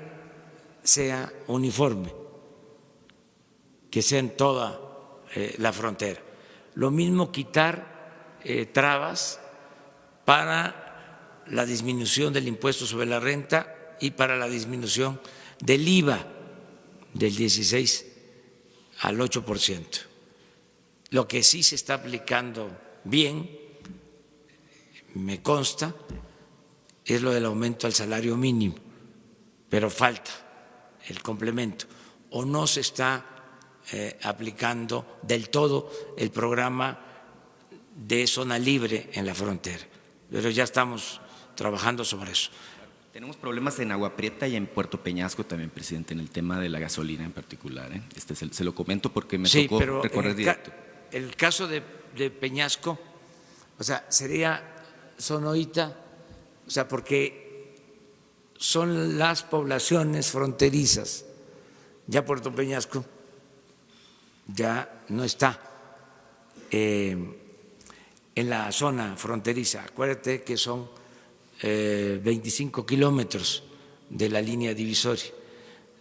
sea uniforme, que sea en toda la frontera. Lo mismo quitar trabas para la disminución del impuesto sobre la renta y para la disminución del IVA del 16 al 8%. Lo que sí se está aplicando bien, me consta, es lo del aumento al salario mínimo, pero falta el complemento, o no se está aplicando del todo el programa de zona libre en la frontera, pero ya estamos trabajando sobre eso. Tenemos problemas en Agua Prieta y en Puerto Peñasco también, presidente, en el tema de la gasolina en particular. Se lo comento porque me tocó recorrer directo. El caso de Peñasco, o sea, sería Sonoita, o sea, porque son las poblaciones fronterizas. Ya Puerto Peñasco ya no está en la zona fronteriza. Acuérdate que son 25 kilómetros de la línea divisoria.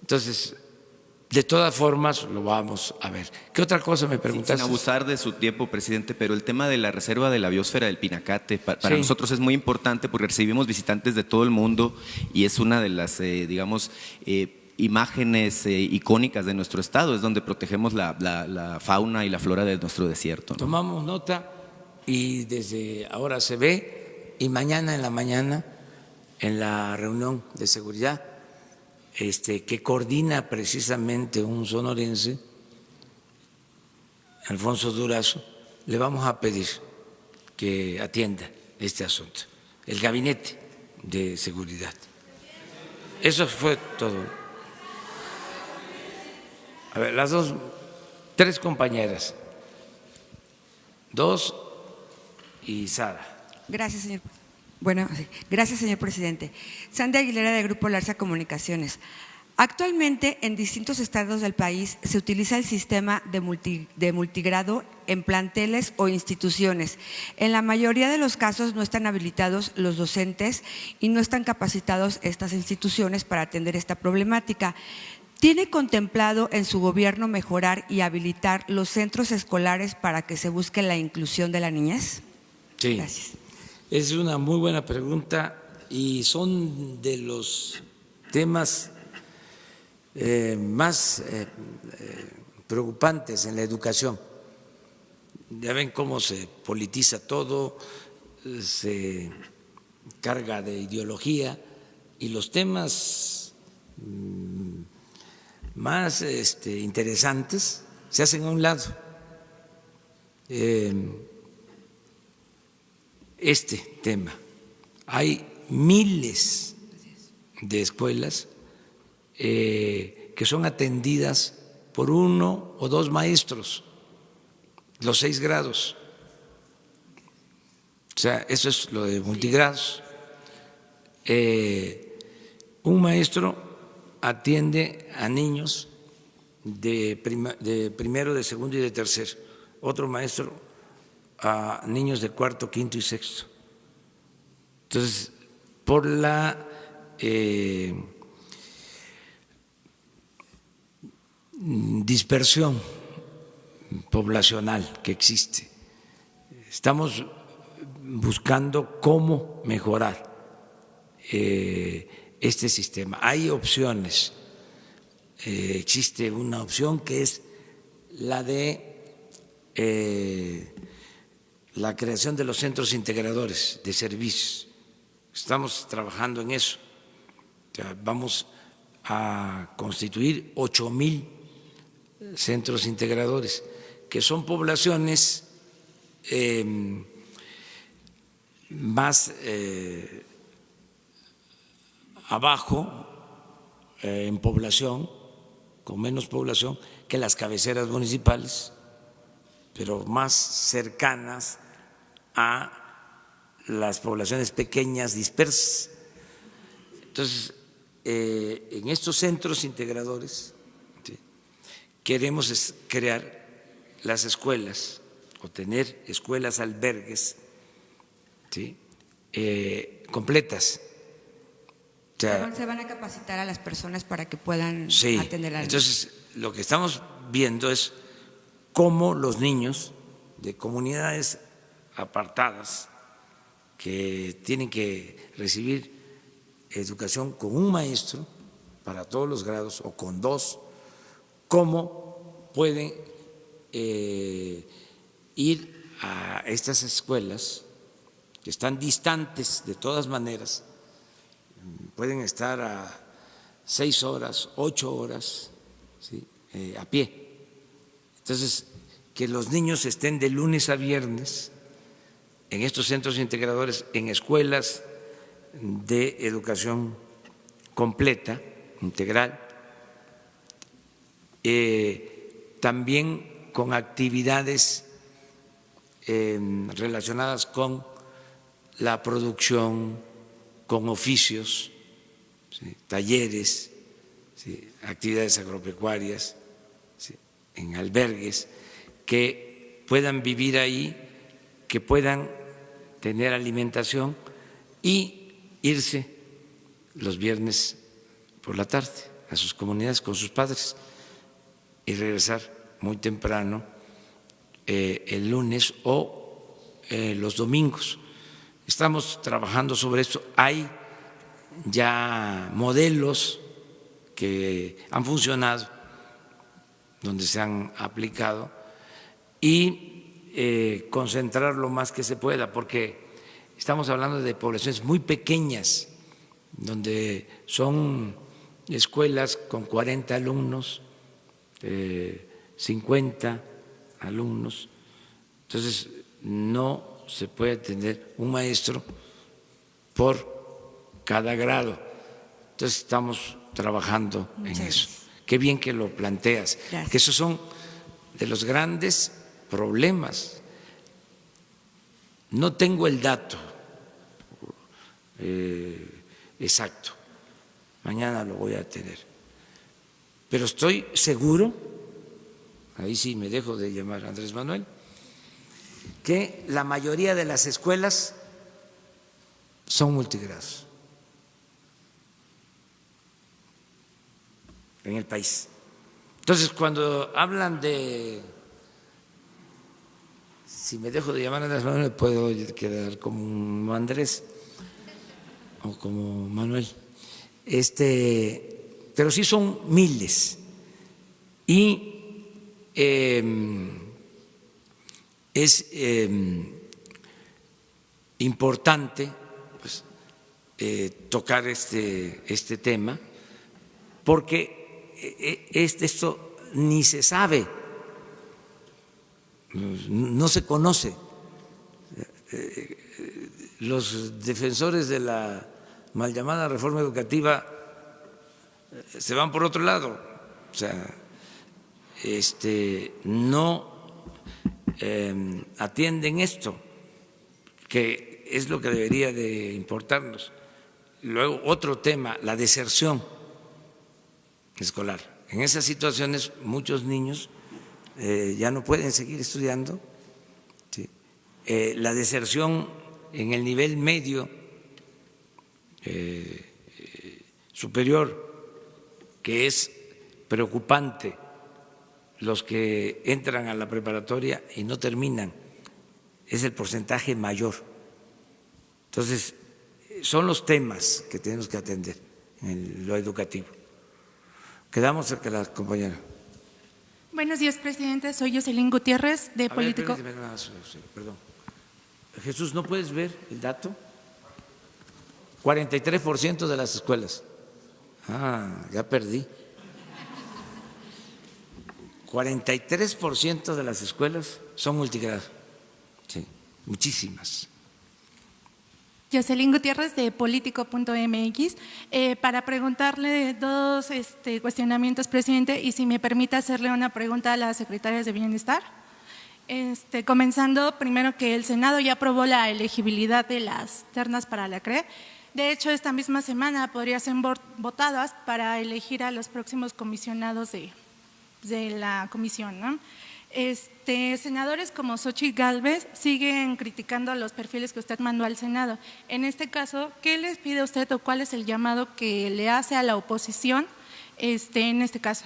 Entonces, de todas formas lo vamos a ver. ¿Qué otra cosa me preguntaste? Sin abusar de su tiempo, presidente, pero el tema de la reserva de la biosfera del Pinacate para Sí. nosotros es muy importante porque recibimos visitantes de todo el mundo y es una de las, digamos, imágenes icónicas de nuestro estado, es donde protegemos la fauna y la flora de nuestro desierto, ¿no? Tomamos nota y desde ahora se ve, y mañana en la mañana, en la reunión de seguridad, que coordina precisamente un sonorense, Alfonso Durazo, le vamos a pedir que atienda este asunto, el gabinete de seguridad. Eso fue todo. A ver, tres compañeras, dos y Sara. Gracias, señor. Bueno, sí. Gracias, señor presidente. Sandy Aguilera, de Grupo Larsa Comunicaciones. Actualmente, en distintos estados del país se utiliza el sistema de multigrado en planteles o instituciones. En la mayoría de los casos no están habilitados los docentes y no están capacitados estas instituciones para atender esta problemática. ¿Tiene contemplado en su gobierno mejorar y habilitar los centros escolares para que se busque la inclusión de la niñez? Sí. Gracias. Es una muy buena pregunta y son de los temas más preocupantes en la educación. Ya ven cómo se politiza todo, se carga de ideología y los temas más interesantes se hacen a un lado. Este tema. Hay miles de escuelas que son atendidas por 1 o 2 maestros, los 6 grados. O sea, eso es lo de multigrados. Un maestro atiende a niños de primero, de segundo y de tercero. Otro maestro a niños de cuarto, quinto y sexto. Entonces, por la dispersión poblacional que existe, estamos buscando cómo mejorar este sistema. Hay opciones. Existe una opción que es la de la creación de los centros integradores de servicios. Estamos trabajando en eso. O sea, vamos a constituir 8,000 centros integradores, que son poblaciones más abajo en población, con menos población que las cabeceras municipales, pero más cercanas a las poblaciones pequeñas dispersas. Entonces, en estos centros integradores, ¿sí?, queremos crear las escuelas o tener escuelas albergues, ¿sí?, completas. O sea, ¿Se van a capacitar a las personas para que puedan sí, atender a los entonces lo que estamos viendo es cómo los niños de comunidades apartadas que tienen que recibir educación con un maestro para todos los grados o con 2, cómo pueden ir a estas escuelas que están distantes de todas maneras, pueden estar a 6 horas, 8 horas, ¿sí?, a pie. Entonces, que los niños estén de lunes a viernes en estos centros integradores, en escuelas de educación completa, integral, también con actividades relacionadas con la producción, con oficios, ¿sí?, talleres, ¿sí?, actividades agropecuarias, ¿sí?, en albergues, que puedan vivir ahí, que puedan tener alimentación y irse los viernes por la tarde a sus comunidades con sus padres. y regresar muy temprano el lunes o los domingos. Estamos trabajando sobre esto. Hay ya modelos que han funcionado, donde se han aplicado, y concentrar lo más que se pueda, porque estamos hablando de poblaciones muy pequeñas, donde son escuelas con 40 alumnos, 50 alumnos. Entonces, no se puede tener un maestro por cada grado. Entonces, estamos trabajando en eso. Qué bien que lo planteas, que esos son de los grandes problemas. No tengo el dato exacto, mañana lo voy a tener, pero estoy seguro, ahí sí me dejo de llamar Andrés Manuel, que la mayoría de las escuelas son multigrados en el país. Entonces, cuando hablan de, si me dejo de llamar Andrés Manuel, puedo quedar como Andrés o como Manuel, pero sí son miles. Y es importante pues, tocar este tema, porque esto ni se sabe, no se conoce. Los defensores de la mal llamada reforma educativa se van por otro lado, o sea, no atienden esto, que es lo que debería de importarnos. Luego, otro tema, la deserción escolar. En esas situaciones muchos niños ya no pueden seguir estudiando. ¿Sí? La deserción en el nivel medio superior, que es preocupante, los que entran a la preparatoria y no terminan, es el porcentaje mayor. Entonces, son los temas que tenemos que atender en lo educativo. Quedamos cerca de la compañera. Buenos días, presidente. Soy Jocelyn Gutiérrez, de Político. Perdón. Jesús, ¿no puedes ver el dato? 43% de las escuelas. Ya perdí. 43% de las escuelas son multigrado. Sí, muchísimas. Jocelyn Gutiérrez, de Político.mx, para preguntarle dos cuestionamientos, presidente, y si me permite hacerle una pregunta a las secretarias de Bienestar. Comenzando primero, que el Senado ya aprobó la elegibilidad de las ternas para la CRE. De hecho, esta misma semana podrían ser votadas para elegir a los próximos comisionados de la comisión, ¿no? Senadores como Xochitl Gálvez siguen criticando los perfiles que usted mandó al Senado. En este caso, ¿qué les pide usted o cuál es el llamado que le hace a la oposición en este caso?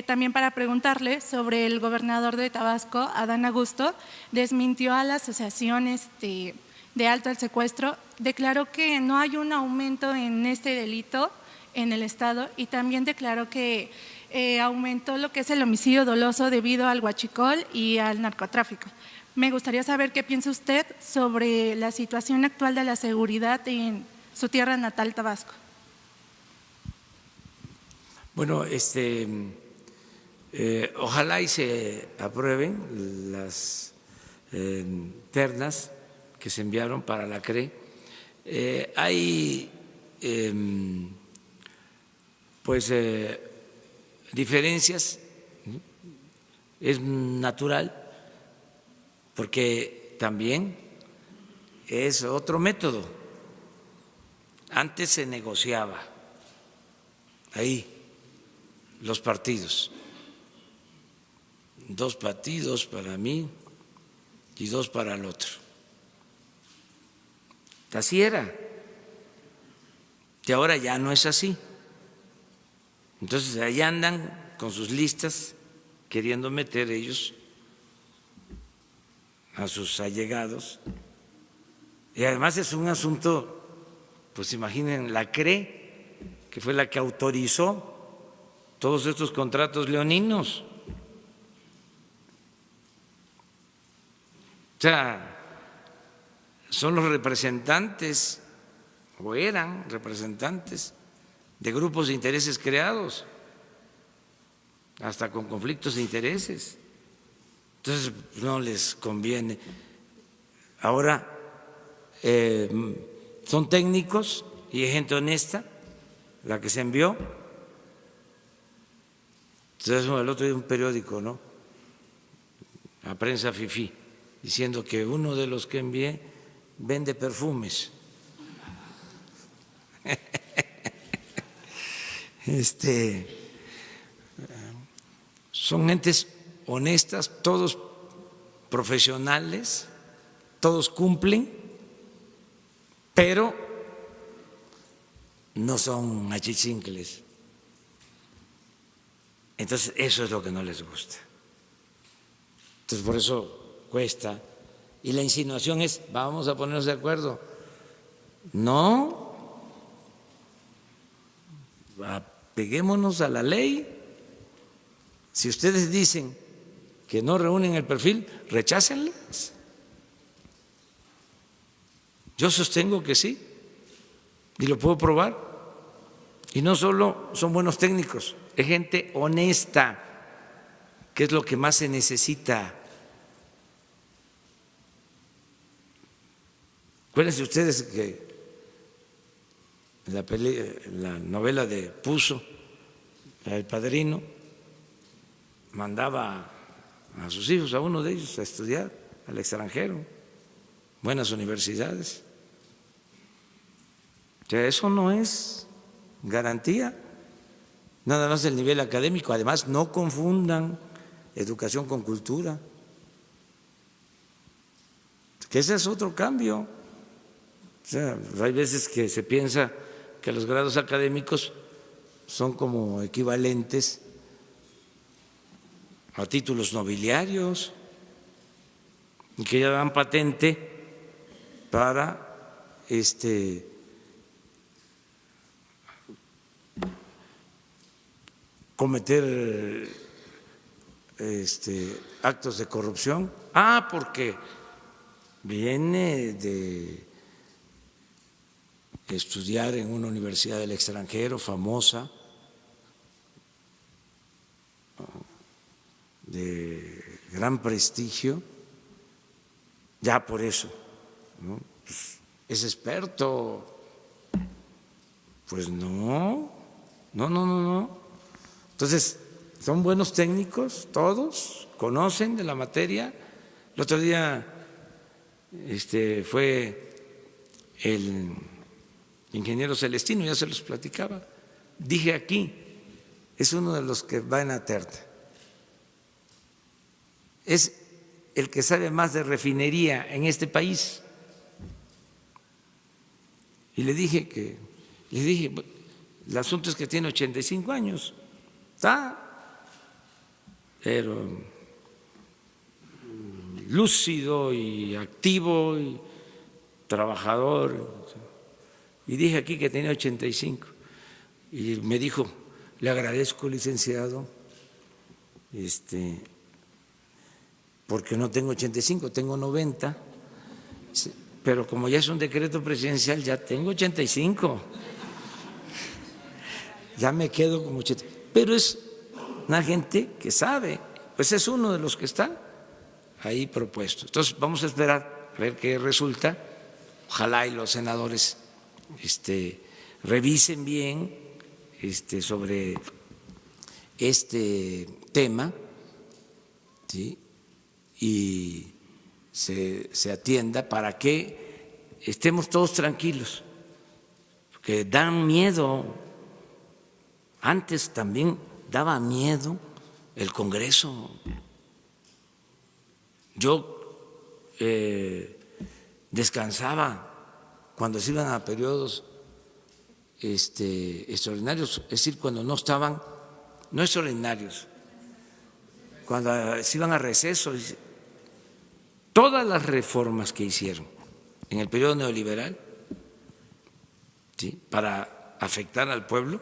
También para preguntarle sobre el gobernador de Tabasco, Adán Augusto, desmintió a la asociación de alto al secuestro, declaró que no hay un aumento en este delito en el estado y también declaró que aumentó lo que es el homicidio doloso debido al huachicol y al narcotráfico. Me gustaría saber qué piensa usted sobre la situación actual de la seguridad en su tierra natal, Tabasco. Bueno, ojalá y se aprueben las ternas que se enviaron para la CRE. Hay diferencias, es natural, porque también es otro método. Antes se negociaba ahí los partidos, 2 partidos para mí y 2 para el otro. Así era, y ahora ya no es así. Entonces ahí andan con sus listas queriendo meter ellos a sus allegados. Y además es un asunto, pues imaginen, la CRE, que fue la que autorizó todos estos contratos leoninos. O sea, son los representantes, o eran representantes, de grupos de intereses creados, hasta con conflictos de intereses. Entonces, no les conviene. Ahora, son técnicos y es gente honesta la que se envió. Entonces, el otro día un periódico, ¿no? La prensa fifí, diciendo que uno de los que envié vende perfumes. Son gentes honestas, todos profesionales, todos cumplen, pero no son achichincles. Entonces, eso es lo que no les gusta. Entonces, por eso cuesta. Y la insinuación es, vamos a ponernos de acuerdo. No, apeguémonos a la ley. Si ustedes dicen que no reúnen el perfil, rechácenlas. Yo sostengo que sí, y lo puedo probar. Y no solo son buenos técnicos, es gente honesta, que es lo que más se necesita. Acuérdense ustedes que en la novela de Puzo, El Padrino, mandaba a sus hijos, a uno de ellos, a estudiar al extranjero, buenas universidades. O sea, eso no es garantía, nada más el nivel académico. Además, no confundan educación con cultura, que ese es otro cambio. O sea, hay veces que se piensa que los grados académicos son como equivalentes a títulos nobiliarios y que ya dan patente para cometer actos de corrupción. Porque viene de estudiar en una universidad del extranjero famosa, de gran prestigio, ya por eso, ¿no? Pues es experto. Pues no. Entonces, son buenos técnicos, todos, conocen de la materia. El otro día fue el ingeniero Celestino, ya se los platicaba. Dije aquí, es uno de los que va en la terna. Es el que sabe más de refinería en este país. Y le dije, el asunto es que tiene 85 años, pero lúcido y activo y trabajador. Y dije aquí que tenía 85. Y me dijo, le agradezco, licenciado, porque no tengo 85, tengo 90, pero como ya es un decreto presidencial, ya tengo 85. Ya me quedo como 80. Pero es una gente que sabe, pues es uno de los que está ahí propuesto. Entonces vamos a esperar a ver qué resulta. Ojalá y los senadores revisen bien sobre este tema, ¿sí? Y se atienda para que estemos todos tranquilos, porque dan miedo. Antes también daba miedo el Congreso. Yo descansaba cuando se iban a periodos extraordinarios, es decir, cuando no estaban, no extraordinarios, cuando se iban a receso, todas las reformas que hicieron en el periodo neoliberal, ¿sí?, para afectar al pueblo,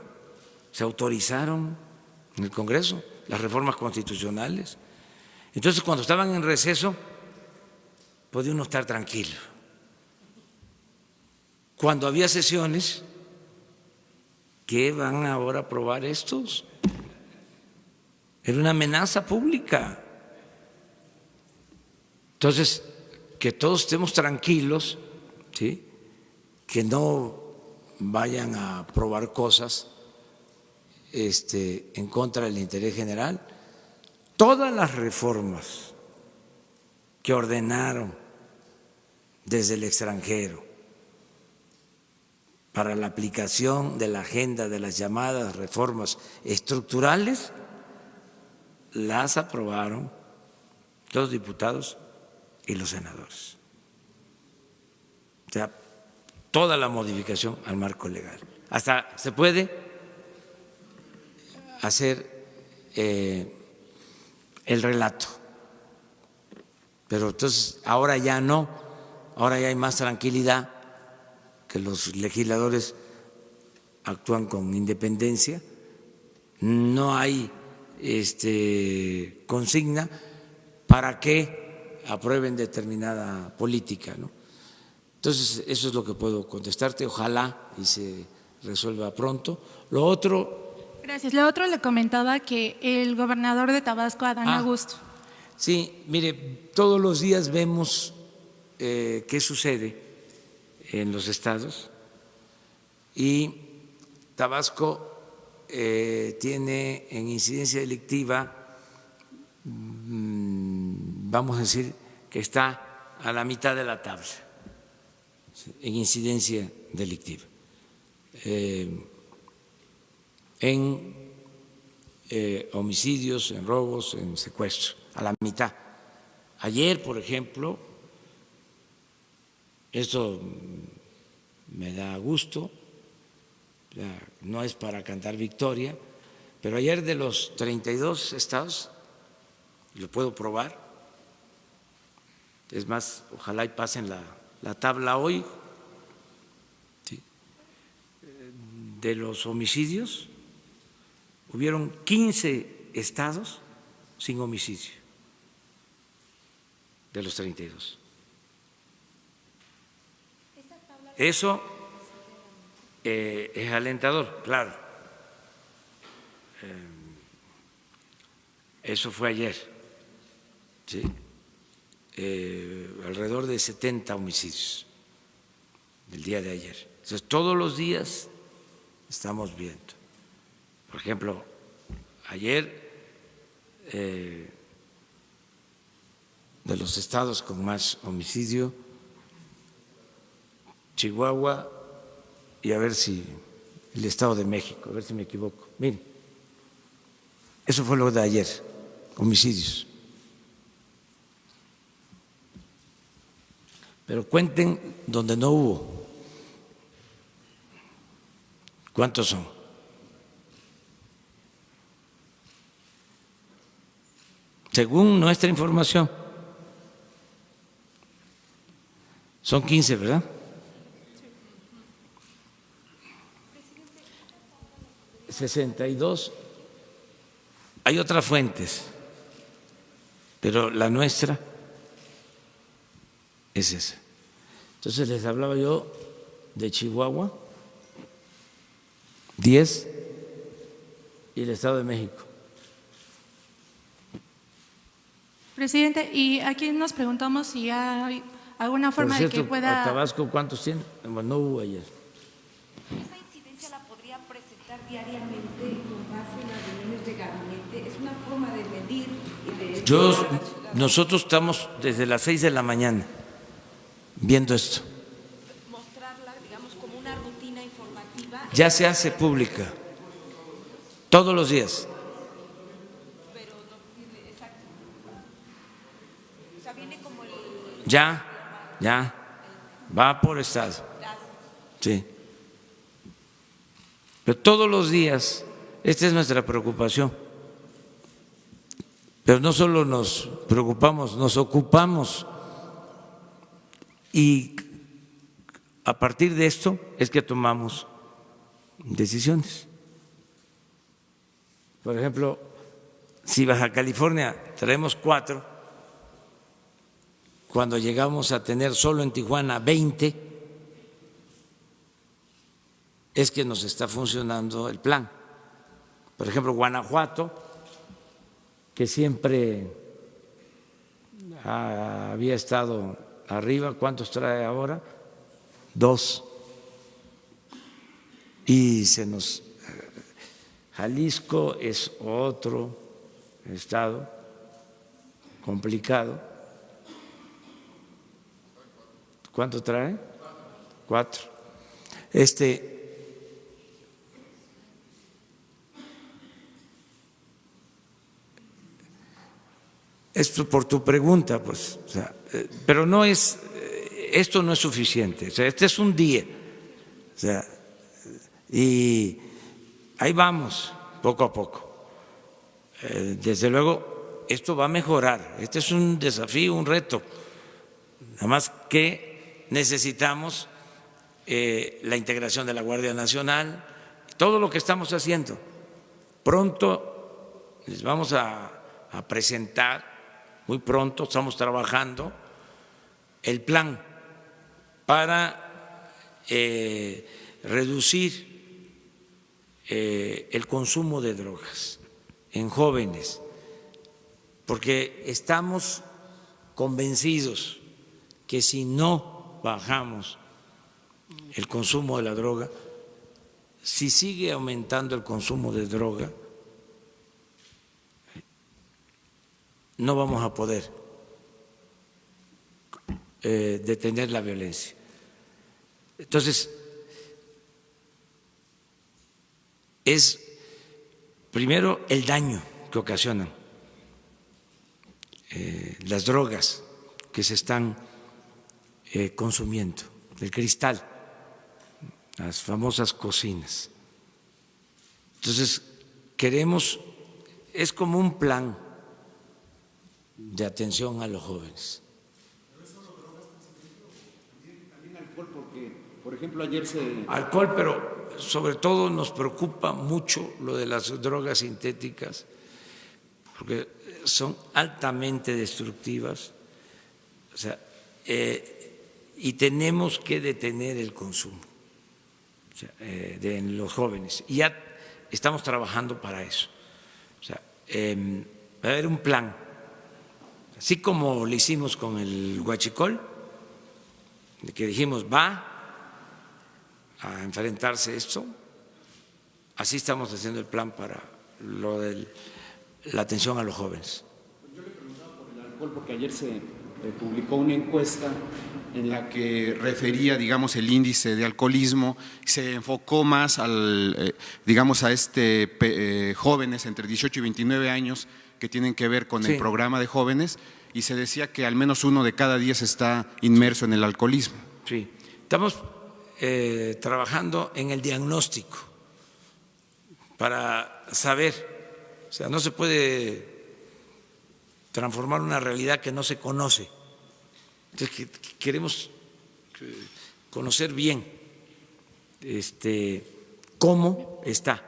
se autorizaron en el Congreso, las reformas constitucionales. Entonces, cuando estaban en receso, podía uno estar tranquilo. Cuando había sesiones, ¿qué van ahora a aprobar estos? Era una amenaza pública. Entonces, que todos estemos tranquilos, ¿sí?, que no vayan a aprobar cosas en contra del interés general. Todas las reformas que ordenaron desde el extranjero para la aplicación de la agenda de las llamadas reformas estructurales, las aprobaron los diputados y los senadores. O sea, toda la modificación al marco legal. Hasta se puede hacer el relato, pero entonces ahora ya no, ahora ya hay más tranquilidad, que los legisladores actúan con independencia, no hay consigna para que aprueben determinada política, ¿no? Entonces, eso es lo que puedo contestarte. Ojalá y se resuelva pronto. Lo otro. Gracias. Lo otro le comentaba que el gobernador de Tabasco, Adán Augusto. Sí, mire, todos los días vemos qué sucede en los estados y Tabasco tiene en incidencia delictiva, vamos a decir que está a la mitad de la tabla en incidencia delictiva, en homicidios, en robos, en secuestros, a la mitad. Ayer, por ejemplo, esto me da gusto, no es para cantar victoria, pero ayer de los 32 estados, lo puedo probar, es más, ojalá y pasen la tabla hoy, ¿sí?, de los homicidios, hubieron 15 estados sin homicidio, de los 32. Eso es alentador, claro. Eso fue ayer, ¿sí? Alrededor de 70 homicidios el día de ayer. Entonces, todos los días estamos viendo. Por ejemplo, ayer de los estados con más homicidio, Chihuahua y a ver si el Estado de México, a ver si me equivoco. Miren, eso fue lo de ayer, homicidios. Pero cuenten donde no hubo. ¿Cuántos son? Según nuestra información, son 15, ¿verdad? 62. Hay otras fuentes, pero la nuestra es esa. Entonces les hablaba yo de Chihuahua, 10, y el Estado de México. Presidente, y aquí nos preguntamos si hay alguna forma Por cierto, de que pueda… ¿Tabasco cuántos tiene? Bueno, no hubo ayer. ¿Esa incidencia la podría presentar diariamente con base en las reuniones de gabinete? Es una forma de medir y de… Nosotros estamos desde las 6 de la mañana viendo esto. Mostrarla, digamos, como una rutina informativa. Ya se hace pública todos los días. Pero no tiene exacto. O sea, viene como el… Ya, va por estado. Sí. Pero todos los días, esta es nuestra preocupación. Pero no solo nos preocupamos, nos ocupamos. Y a partir de esto es que tomamos decisiones. Por ejemplo, si Baja California traemos 4, cuando llegamos a tener solo en Tijuana 20, es que nos está funcionando el plan. Por ejemplo, Guanajuato, que siempre había estado arriba, ¿cuántos trae ahora? 2. Y Jalisco es otro estado complicado. ¿Cuánto trae? 4. Esto por tu pregunta, pues, o sea, pero no es, esto no es suficiente. O sea, este es un día, o sea, y ahí vamos, poco a poco. Desde luego, esto va a mejorar. Este es un desafío, un reto. Nada más que necesitamos la integración de la Guardia Nacional, todo lo que estamos haciendo. Pronto les vamos a presentar, muy pronto, estamos trabajando el plan para reducir el consumo de drogas en jóvenes, porque estamos convencidos que si no bajamos el consumo de la droga, si sigue aumentando el consumo de droga, no vamos a poder detener la violencia. Entonces, es primero el daño que ocasionan las drogas que se están consumiendo, el cristal, las famosas cocinas. Entonces, queremos, es como un plan de atención a los jóvenes. También alcohol, porque, por ejemplo, ayer se... Alcohol, pero sobre todo nos preocupa mucho lo de las drogas sintéticas, porque son altamente destructivas, o sea, y tenemos que detener el consumo, o sea, de los jóvenes. Y ya estamos trabajando para eso. O sea, va a haber un plan, así como lo hicimos con el huachicol, de que dijimos va a enfrentarse esto, así estamos haciendo el plan para lo de la atención a los jóvenes. Yo le preguntaba por el alcohol porque ayer se publicó una encuesta en la que refería, digamos, el índice de alcoholismo, se enfocó más al, digamos, a jóvenes entre 18 y 29 años que tienen que ver con el programa de jóvenes, y se decía que al menos 1 de cada 10 está inmerso en el alcoholismo. Sí, estamos trabajando en el diagnóstico para saber, o sea, no se puede transformar una realidad que no se conoce. Entonces, queremos conocer bien cómo está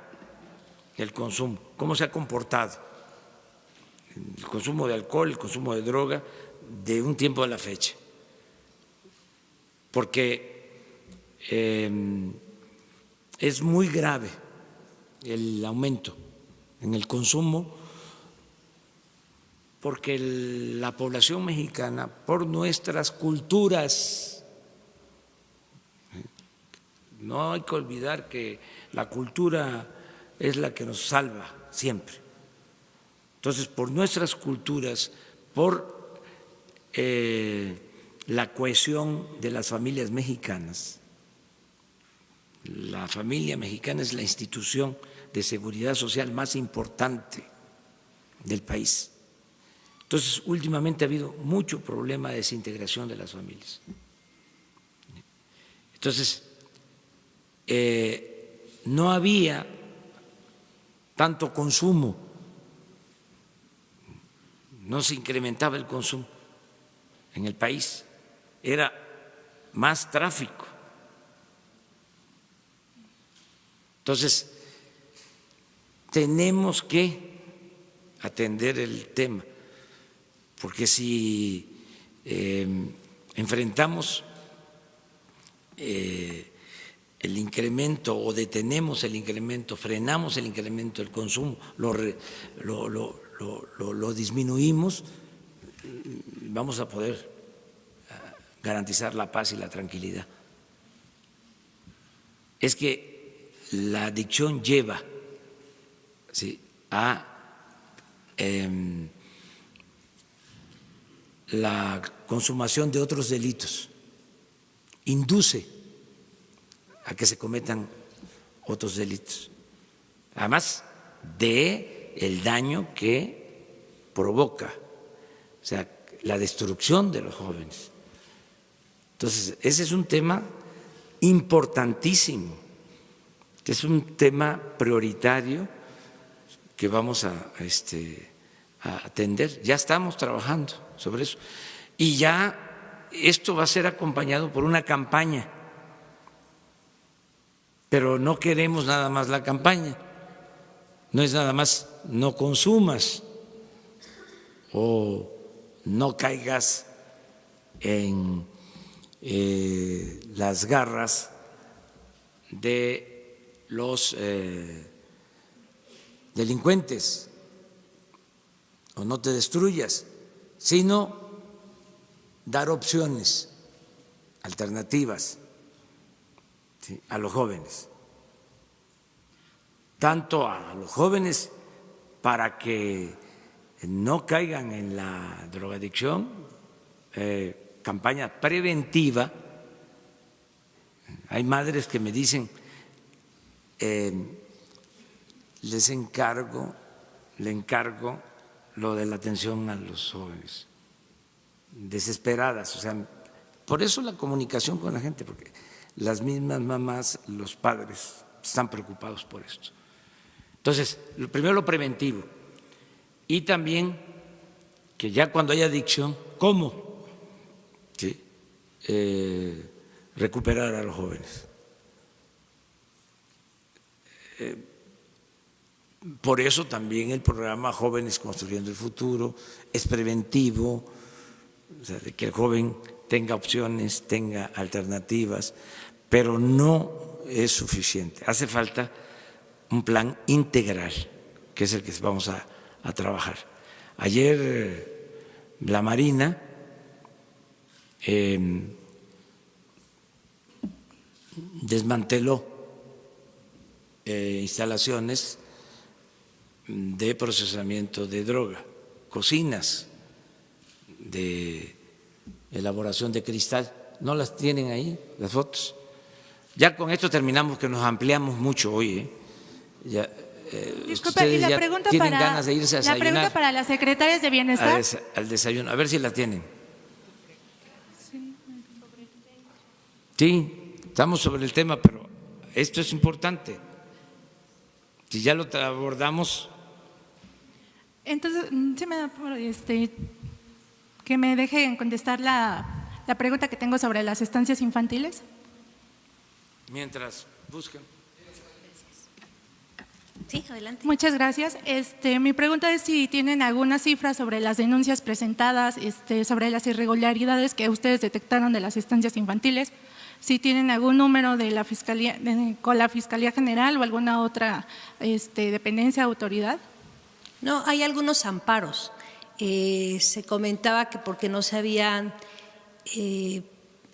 el consumo, cómo se ha comportado el consumo de alcohol, el consumo de droga de un tiempo a la fecha. Porque es muy grave el aumento en el consumo, porque la población mexicana, por nuestras culturas, no hay que olvidar que la cultura es la que nos salva siempre. Entonces, por nuestras culturas, por la cohesión de las familias mexicanas, la familia mexicana es la institución de seguridad social más importante del país. Entonces, últimamente ha habido mucho problema de desintegración de las familias. Entonces, no había tanto consumo no se incrementaba el consumo en el país, era más tráfico. Entonces, tenemos que atender el tema, porque si enfrentamos el incremento o detenemos el incremento, frenamos el incremento del consumo, lo disminuimos, vamos a poder garantizar la paz y la tranquilidad. Es que la adicción lleva, ¿sí?, a la consumación de otros delitos, induce a que se cometan otros delitos, además de el daño que provoca, o sea, la destrucción de los jóvenes. Entonces, ese es un tema importantísimo, que es un tema prioritario que vamos a atender. Ya estamos trabajando sobre eso y ya esto va a ser acompañado por una campaña, pero no queremos nada más la campaña, no es nada más no consumas o no caigas en las garras de los delincuentes o no te destruyas, sino dar opciones, alternativas, ¿sí?, a los jóvenes, tanto a los jóvenes para que no caigan en la drogadicción, campaña preventiva. Hay madres que me dicen, le encargo lo de la atención a los jóvenes, desesperadas, o sea, por eso la comunicación con la gente, porque las mismas mamás, los padres están preocupados por esto. Entonces, primero lo preventivo y también que ya cuando haya adicción, ¿cómo? ¿Sí? Recuperar a los jóvenes. Por eso también el programa Jóvenes Construyendo el Futuro es preventivo, o sea, de que el joven tenga opciones, tenga alternativas, pero no es suficiente. Hace falta un plan integral, que es el que vamos a trabajar. Ayer la Marina desmanteló instalaciones de procesamiento de droga, cocinas de elaboración de cristal. ¿No las tienen ahí las fotos? Ya con esto terminamos, que nos ampliamos mucho hoy. Ya, disculpe, y la pregunta tienen ganas de irse a desayunar. La pregunta para las secretarias de Bienestar. Al desayuno, a ver si la tienen. Sí, estamos sobre el tema, pero esto es importante. Si ya lo abordamos. Entonces, sí me da por que me dejen contestar la pregunta que tengo sobre las estancias infantiles. Mientras buscan. Sí, adelante. Muchas gracias. Mi pregunta es si tienen alguna cifra sobre las denuncias presentadas, sobre las irregularidades que ustedes detectaron de las estancias infantiles, si tienen algún número de la Fiscalía, con la Fiscalía General o alguna otra dependencia o autoridad. No, hay algunos amparos. Se comentaba que porque no se habían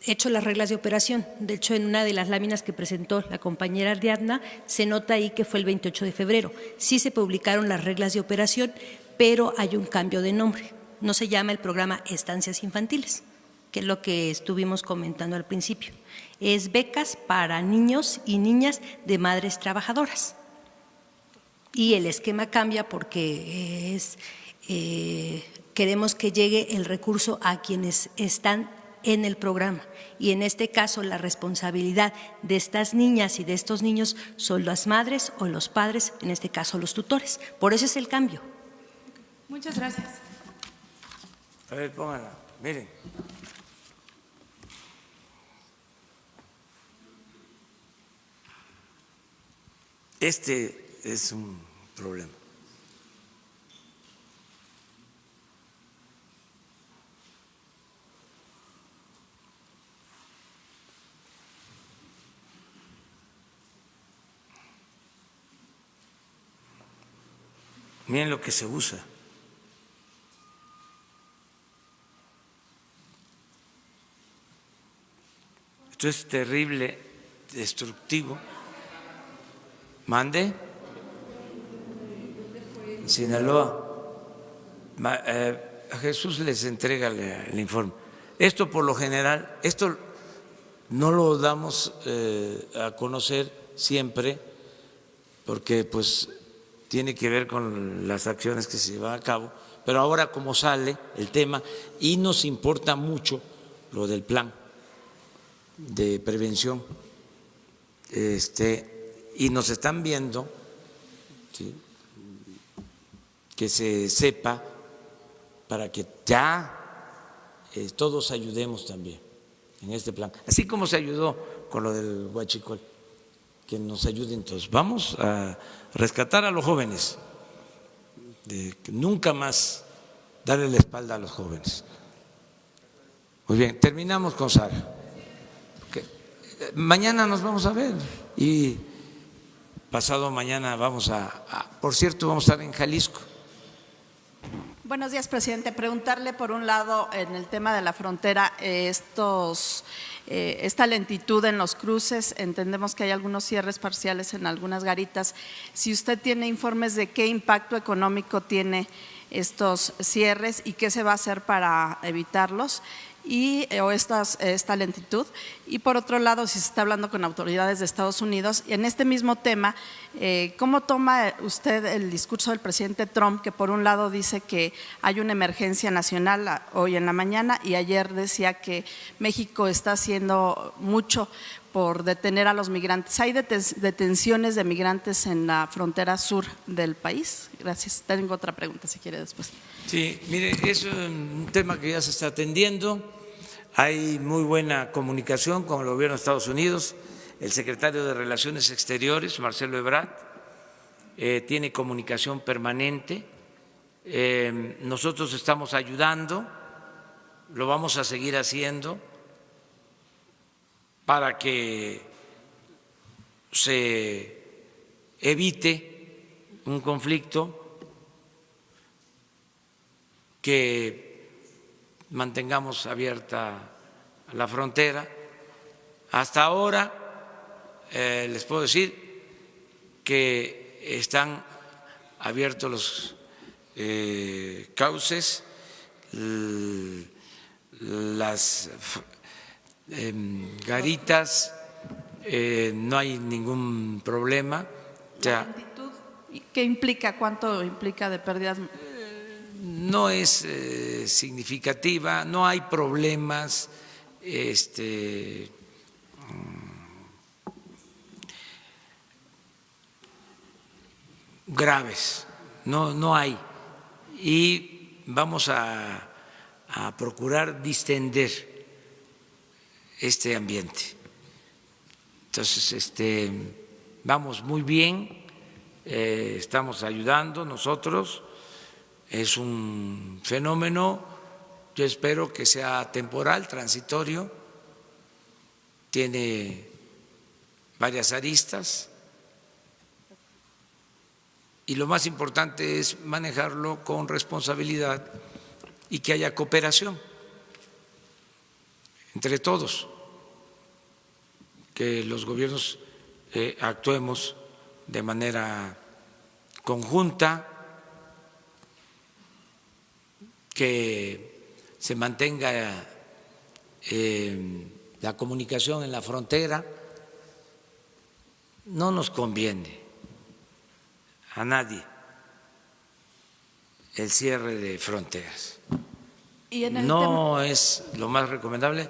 hecho las reglas de operación. De hecho, en una de las láminas que presentó la compañera Ariadna, se nota ahí que fue el 28 de febrero. Sí se publicaron las reglas de operación, pero hay un cambio de nombre. No se llama el programa Estancias Infantiles, que es lo que estuvimos comentando al principio. Es becas para niños y niñas de madres trabajadoras. Y el esquema cambia porque queremos que llegue el recurso a quienes están en el programa. Y en este caso la responsabilidad de estas niñas y de estos niños son las madres o los padres, en este caso los tutores. Por eso es el cambio. Muchas gracias. A ver, pónganla. Miren. Este es un problema. Miren lo que se usa. Esto es terrible, destructivo. ¿Mande? Sinaloa. A Jesús les entrega el informe. Esto por lo general, esto no lo damos a conocer siempre porque pues tiene que ver con las acciones que se llevan a cabo, pero ahora como sale el tema y nos importa mucho lo del plan de prevención, y nos están viendo, ¿sí?, que se sepa para que ya todos ayudemos también en este plan, así como se ayudó con lo del huachicol, que nos ayuden todos. Vamos a rescatar a los jóvenes, nunca más darle la espalda a los jóvenes. Muy bien, terminamos con Sara. Mañana nos vamos a ver y pasado mañana por cierto, vamos a estar en Jalisco. Buenos días, presidente. Preguntarle, por un lado, en el tema de la frontera, esta lentitud en los cruces, entendemos que hay algunos cierres parciales en algunas garitas. Si usted tiene informes de qué impacto económico tiene estos cierres y qué se va a hacer para evitarlos, o esta lentitud. Y por otro lado, si se está hablando con autoridades de Estados Unidos, y en este mismo tema, ¿cómo toma usted el discurso del presidente Trump, que por un lado dice que hay una emergencia nacional hoy en la mañana y ayer decía que México está haciendo mucho por detener a los migrantes? ¿Hay detenciones de migrantes en la frontera sur del país? Gracias. Tengo otra pregunta, si quiere después. Sí, mire, es un tema que ya se está atendiendo. Hay muy buena comunicación con el gobierno de Estados Unidos. El secretario de Relaciones Exteriores, Marcelo Ebrard, tiene comunicación permanente. Nosotros estamos ayudando, lo vamos a seguir haciendo para que se evite un conflicto, que mantengamos abierta la frontera. Hasta ahora les puedo decir que están abiertos los cauces, las garitas, no hay ningún problema. ¿La lentitud qué implica? ¿Cuánto implica de pérdidas? No es significativa, no hay problemas graves, no hay. Y vamos a procurar distender este ambiente. Entonces, vamos muy bien, estamos ayudando nosotros. Es un fenómeno, yo espero que sea temporal, transitorio, tiene varias aristas y lo más importante es manejarlo con responsabilidad y que haya cooperación entre todos, que los gobiernos actuemos de manera conjunta, que se mantenga la comunicación en la frontera. No nos conviene a nadie el cierre de fronteras. No es lo más recomendable.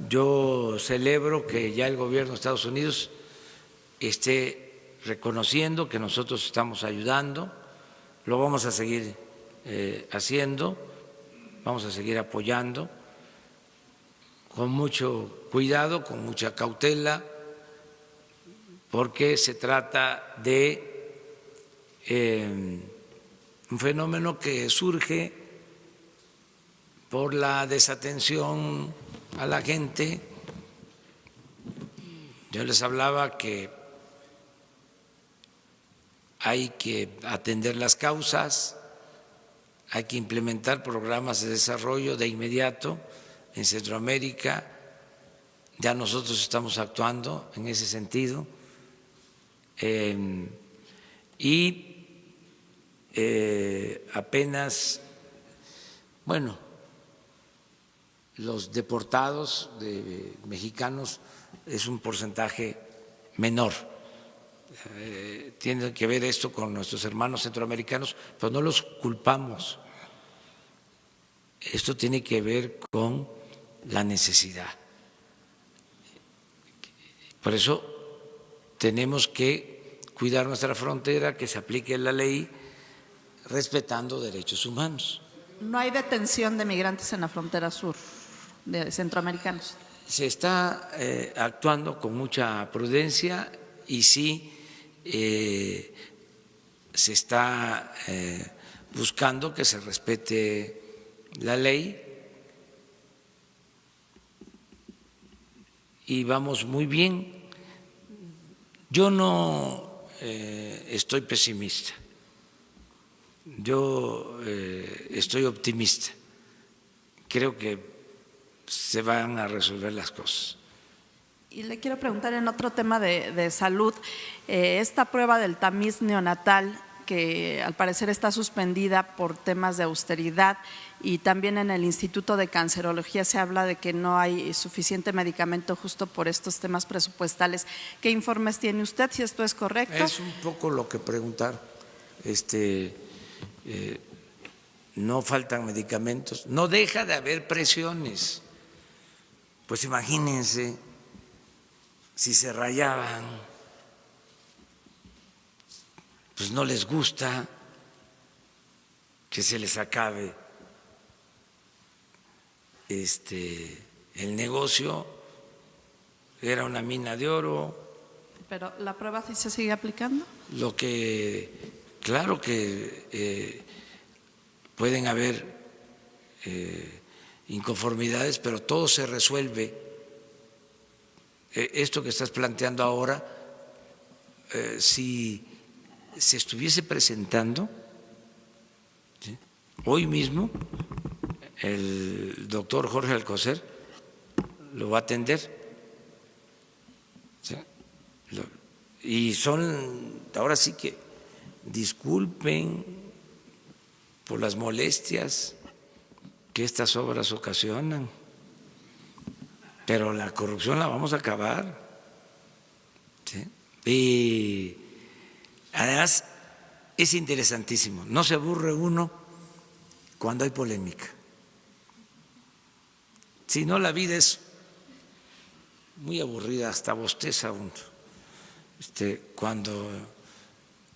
Yo celebro que ya el gobierno de Estados Unidos esté reconociendo que nosotros estamos ayudando, lo vamos a seguir haciendo. vamos a seguir apoyando con mucho cuidado, con mucha cautela, porque se trata de un fenómeno que surge por la desatención a la gente. Yo les hablaba que hay que atender las causas, hay que implementar programas de desarrollo de inmediato en Centroamérica. Ya nosotros estamos actuando en ese sentido. Y apenas, bueno, los deportados mexicanos es un porcentaje menor. Tiene que ver esto con nuestros hermanos centroamericanos, pero no los culpamos. Esto tiene que ver con la necesidad. Por eso tenemos que cuidar nuestra frontera, que se aplique la ley respetando derechos humanos. No hay detención de migrantes en la frontera sur de centroamericanos. Se está actuando con mucha prudencia y sí se está buscando que se respete la ley y vamos muy bien. Yo no estoy pesimista, yo estoy optimista. Creo que se van a resolver las cosas. Y le quiero preguntar en otro tema de salud, esta prueba del tamiz neonatal que al parecer está suspendida por temas de austeridad y también en el Instituto de Cancerología se habla de que no hay suficiente medicamento justo por estos temas presupuestales. ¿Qué informes tiene usted, si esto es correcto? Es un poco lo que preguntaron. No faltan medicamentos, no deja de haber presiones. Pues imagínense si se rayaban, pues no les gusta que se les acabe el negocio, era una mina de oro. ¿Pero la prueba sí se sigue aplicando? Claro que pueden haber inconformidades, pero todo se resuelve. Esto que estás planteando ahora, si se estuviese presentando, ¿sí?, hoy mismo el doctor Jorge Alcocer lo va a atender, ¿sí? Y ahora sí que disculpen por las molestias que estas obras ocasionan, pero la corrupción la vamos a acabar, ¿sí? Y además es interesantísimo, no se aburre uno cuando hay polémica. Si no, la vida es muy aburrida, hasta bosteza uno cuando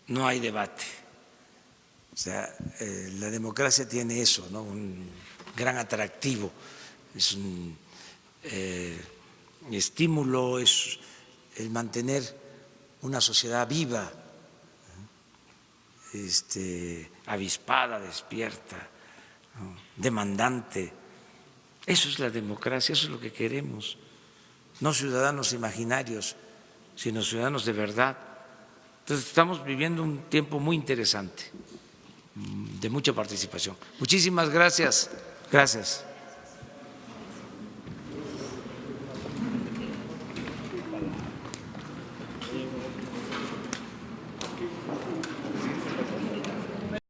no hay debate. O sea, la democracia tiene eso, ¿no? Un gran atractivo, es un estímulo, es el mantener una sociedad viva, avispada, despierta, ¿no?, demandante. Eso es la democracia, eso es lo que queremos. No ciudadanos imaginarios, sino ciudadanos de verdad. Entonces estamos viviendo un tiempo muy interesante, de mucha participación. Muchísimas gracias. Gracias.